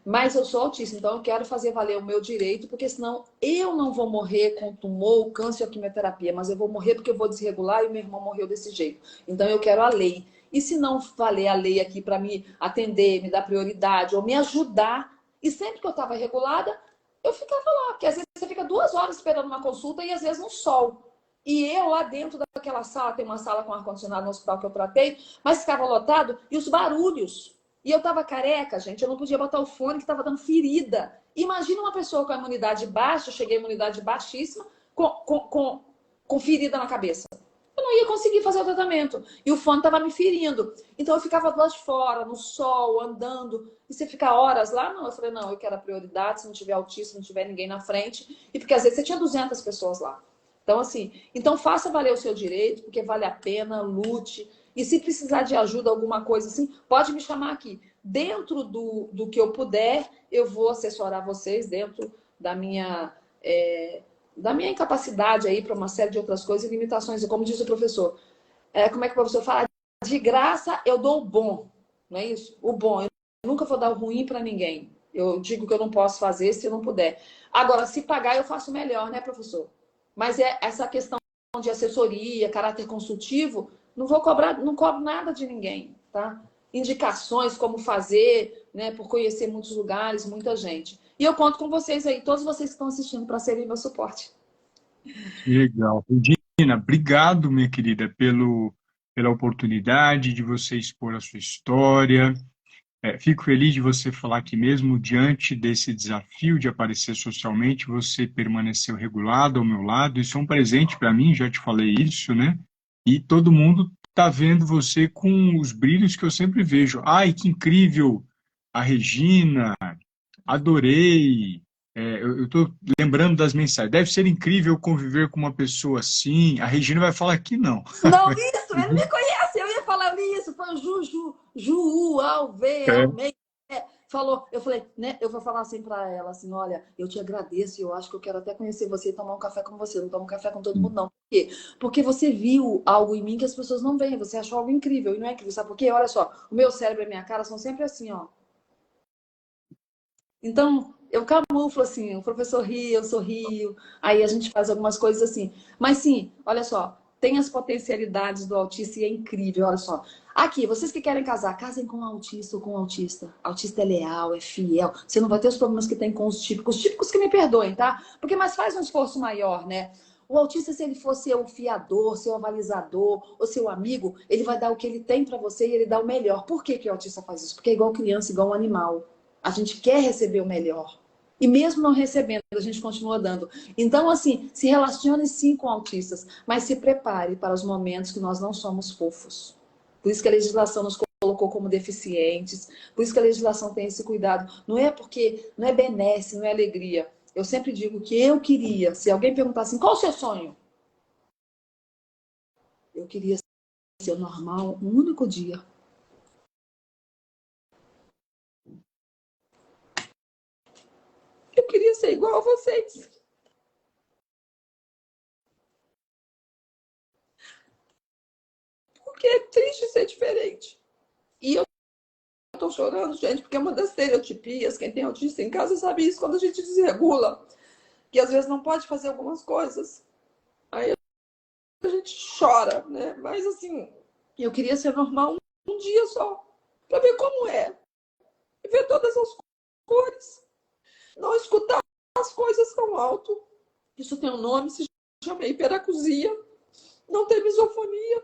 mas eu sou autista, então eu quero fazer valer o meu direito, porque senão eu não vou morrer com tumor, câncer ou quimioterapia, mas eu vou morrer porque eu vou desregular e meu irmão morreu desse jeito. Então eu quero a lei. E se não valer a lei aqui para me atender, me dar prioridade ou me ajudar, e sempre que eu estava regulada, eu ficava lá, porque às vezes você fica 2 horas esperando uma consulta e às vezes no sol. E eu lá dentro daquela sala, tem uma sala com ar-condicionado no hospital que eu tratei, mas ficava lotado e os barulhos. E eu tava careca, gente, eu não podia botar o fone que tava dando ferida. Imagina uma pessoa com a imunidade baixa, eu cheguei à imunidade baixíssima, com ferida na cabeça. Eu não ia conseguir fazer o tratamento. E o fone tava me ferindo. Então eu ficava do lado de fora, no sol, andando. E você fica horas lá? Não, eu falei, não, eu quero a prioridade, se não tiver autista, se não tiver ninguém na frente. E porque às vezes você tinha 200 pessoas lá. Então, assim, então faça valer o seu direito, porque vale a pena, lute. E se precisar de ajuda, alguma coisa assim, pode me chamar aqui. Dentro do que eu puder, eu vou assessorar vocês dentro da minha incapacidade aí para uma série de outras coisas e limitações. E como diz o professor, como é que o professor fala? De graça eu dou o bom, não é isso? O bom. Eu nunca vou dar o ruim para ninguém. Eu digo que eu não posso fazer se eu não puder. Agora, se pagar, eu faço melhor, né, professor? Mas essa questão de assessoria, caráter consultivo, não vou cobrar, não cobro nada de ninguém, tá? Indicações, como fazer, né? Por conhecer muitos lugares, muita gente. E eu conto com vocês aí, todos vocês que estão assistindo, para serem meu suporte. Que legal. Regina, obrigado, minha querida, pela oportunidade de você expor a sua história. Fico feliz de você falar que mesmo diante desse desafio de aparecer socialmente, você permaneceu regulado ao meu lado. Isso é um presente para mim, já te falei isso, né? E todo mundo está vendo você com os brilhos que eu sempre vejo. Ai, que incrível! A Regina, adorei. Eu estou lembrando das mensagens. Deve ser incrível conviver com uma pessoa assim. A Regina vai falar que não. Não, isso, ele me conhece, eu ia falar isso, foi o Ju, Almeida, falou, eu falei, né, eu vou falar assim para ela, assim, olha, eu te agradeço e eu acho que eu quero até conhecer você e tomar um café com você, não tomo um café com todo mundo, não. Por quê? Porque você viu algo em mim que as pessoas não veem, você achou algo incrível, e não é incrível, sabe por quê? Olha só, o meu cérebro e a minha cara são sempre assim, ó. Então, eu camuflo assim, o professor ri, eu sorrio, aí a gente faz algumas coisas assim. Mas sim, olha só, tem as potencialidades do autista e é incrível, olha só. Aqui, vocês que querem casar, casem com um autista ou com um autista. Autista é leal, é fiel. Você não vai ter os problemas que tem com os típicos. Os típicos que me perdoem, tá? Porque mas faz um esforço maior, né? O autista, se ele for seu fiador, seu avalizador ou seu amigo, ele vai dar o que ele tem para você e ele dá o melhor. Por que que o autista faz isso? Porque é igual criança, igual um animal. A gente quer receber o melhor. E mesmo não recebendo, a gente continua dando. Então, assim, se relacione sim com autistas, mas se prepare para os momentos que nós não somos fofos. Por isso que a legislação nos colocou como deficientes, por isso que a legislação tem esse cuidado. Não é porque, não é benesse, não é alegria. Eu sempre digo que eu queria, se alguém perguntar assim, qual o seu sonho? Eu queria ser normal um único dia. Eu queria ser igual a vocês. Porque é triste ser diferente. E eu tô chorando, gente, porque é uma das estereotipias. Quem tem autista em casa sabe isso, quando a gente desregula, que às vezes não pode fazer algumas coisas. Aí a gente chora, né? Mas assim, eu queria ser normal um dia só, para ver como é. Ver todas as cores. Não escutar as coisas tão alto. Isso tem um nome, se chama hiperacusia. Não ter misofonia.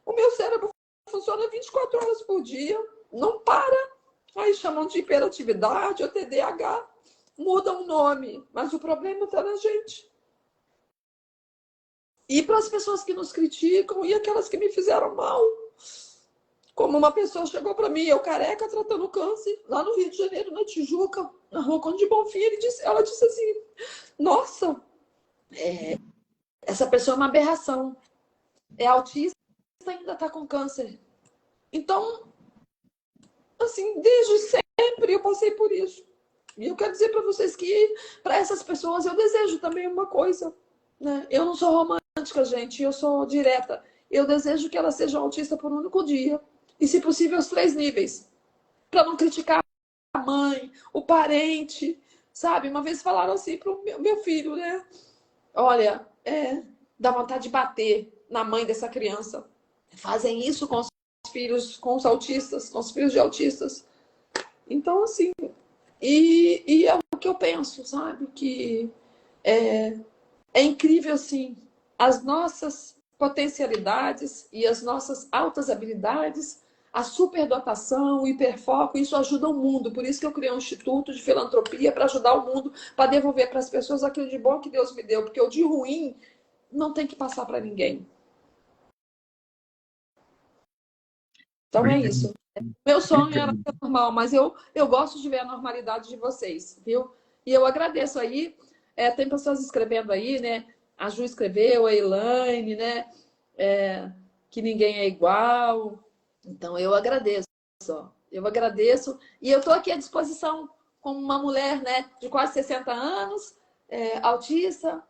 O meu cérebro funciona 24 horas por dia. Não para. Aí chamam de hiperatividade ou TDAH. Muda o nome, mas o problema está na gente. E para as pessoas que nos criticam e aquelas que me fizeram mal. Como uma pessoa chegou para mim, eu careca, tratando câncer, lá no Rio de Janeiro, na Tijuca, na rua Conde de Bonfim, ela disse assim, nossa, essa pessoa é uma aberração. É autista e ainda está com câncer. Então, assim, desde sempre eu passei por isso. E eu quero dizer para vocês que, para essas pessoas, eu desejo também uma coisa. Né? Eu não sou romântica, gente, eu sou direta. Eu desejo que ela seja autista por um único dia. E, se possível, os 3 níveis. Para não criticar a mãe, o parente, sabe? Uma vez falaram assim para o meu filho, né? Olha, dá vontade de bater na mãe dessa criança. Fazem isso com os filhos, com os autistas, com os filhos de autistas. Então, assim, e é o que eu penso, sabe? Que é incrível, assim, as nossas potencialidades e as nossas altas habilidades, a superdotação, o hiperfoco, isso ajuda o mundo. Por isso que eu criei um instituto de filantropia para ajudar o mundo, para devolver para as pessoas aquilo de bom que Deus me deu, porque o de ruim não tem que passar para ninguém. Então é isso. Meu sonho era ser normal, mas eu gosto de ver a normalidade de vocês, viu? E eu agradeço aí. Tem pessoas escrevendo aí, né? A Ju escreveu, a Elaine, né? Que ninguém é igual. Então eu agradeço. Eu agradeço. E eu estou aqui à disposição como uma mulher, né? De quase 60 anos, autista,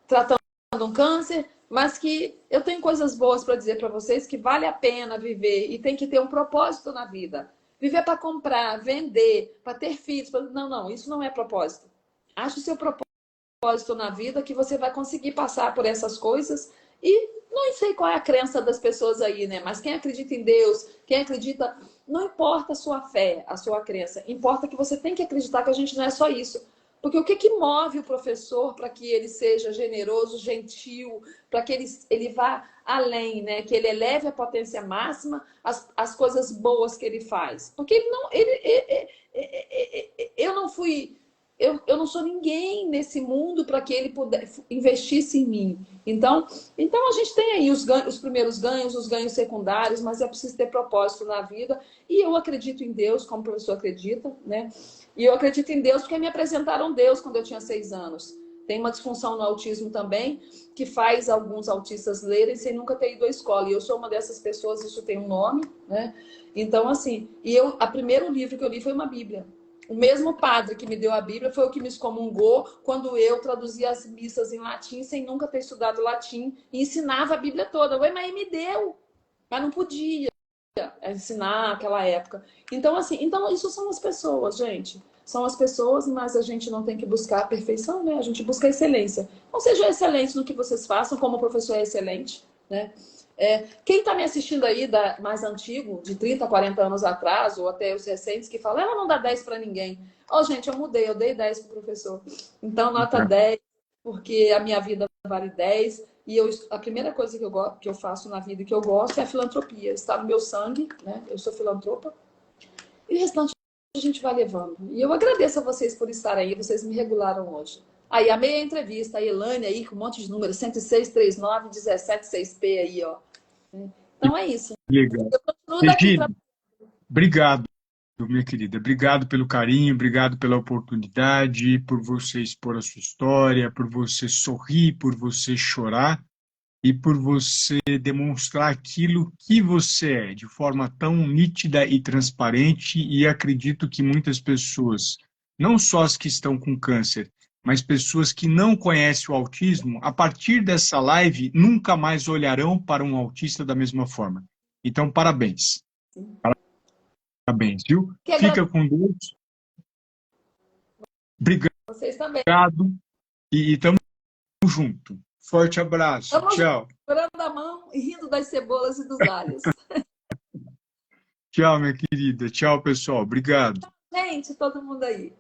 tratando um câncer, mas que eu tenho coisas boas para dizer para vocês que vale a pena viver e tem que ter um propósito na vida. Viver para comprar, vender, para ter filhos. Não, isso não é propósito. Ache o seu propósito na vida que você vai conseguir passar por essas coisas e não sei qual é a crença das pessoas aí, né? Mas quem acredita em Deus, quem acredita, não importa a sua fé, a sua crença, importa que você tem que acreditar que a gente não é só isso. Porque o que move o professor para que ele seja generoso, gentil, para que ele vá além, né? Que ele eleve a potência máxima, as coisas boas que ele faz. Porque eu não fui, eu não sou ninguém nesse mundo para que ele pudesse investisse em mim. Então a gente tem aí os primeiros ganhos, os ganhos secundários, mas é preciso ter propósito na vida. E eu acredito em Deus, como o professor acredita, né? E eu acredito em Deus porque me apresentaram Deus quando eu tinha 6 anos. Tem uma disfunção no autismo também, que faz alguns autistas lerem sem nunca ter ido à escola. E eu sou uma dessas pessoas, isso tem um nome, né? Então, assim, o primeiro livro que eu li foi uma Bíblia. O mesmo padre que me deu a Bíblia foi o que me excomungou quando eu traduzia as missas em latim sem nunca ter estudado latim e ensinava a Bíblia toda. Ué, mas ele me deu, mas não podia ensinar naquela época. Então, assim, isso são as pessoas, gente. são as pessoas, mas a gente não tem que buscar a perfeição, né? A gente busca a excelência. Então, seja excelente no que vocês façam, como o professor é excelente, né? Quem está me assistindo aí, mais antigo, de 30, 40 anos atrás, ou até os recentes, que falam, ela não dá 10 para ninguém. Gente, eu mudei, eu dei 10 para o professor. Então, nota 10, porque a minha vida vale 10. E a primeira coisa que eu faço na vida que eu gosto é a filantropia. Está no meu sangue, né? Eu sou filantropa. E o restante a gente vai levando. E eu agradeço a vocês por estarem aí, vocês me regularam hoje. Aí, amei a entrevista, a Elane aí, com um monte de números, 106, 39, 17, 6P aí, ó. Então é isso. Legal. Eu continuo daqui Regina, obrigado, minha querida. Obrigado pelo carinho, obrigado pela oportunidade, por você expor a sua história, por você sorrir, por você chorar e por você demonstrar aquilo que você é, de forma tão nítida e transparente, e acredito que muitas pessoas, não só as que estão com câncer, mas pessoas que não conhecem o autismo, a partir dessa live, nunca mais olharão para um autista da mesma forma. Então, parabéns. Parabéns, viu? Fica com Deus. Obrigado. Vocês também. E estamos junto. Forte abraço. Tchau. Segurando a mão e rindo das cebolas e dos alhos. Tchau, minha querida. Tchau, pessoal. Obrigado. Gente, todo mundo aí.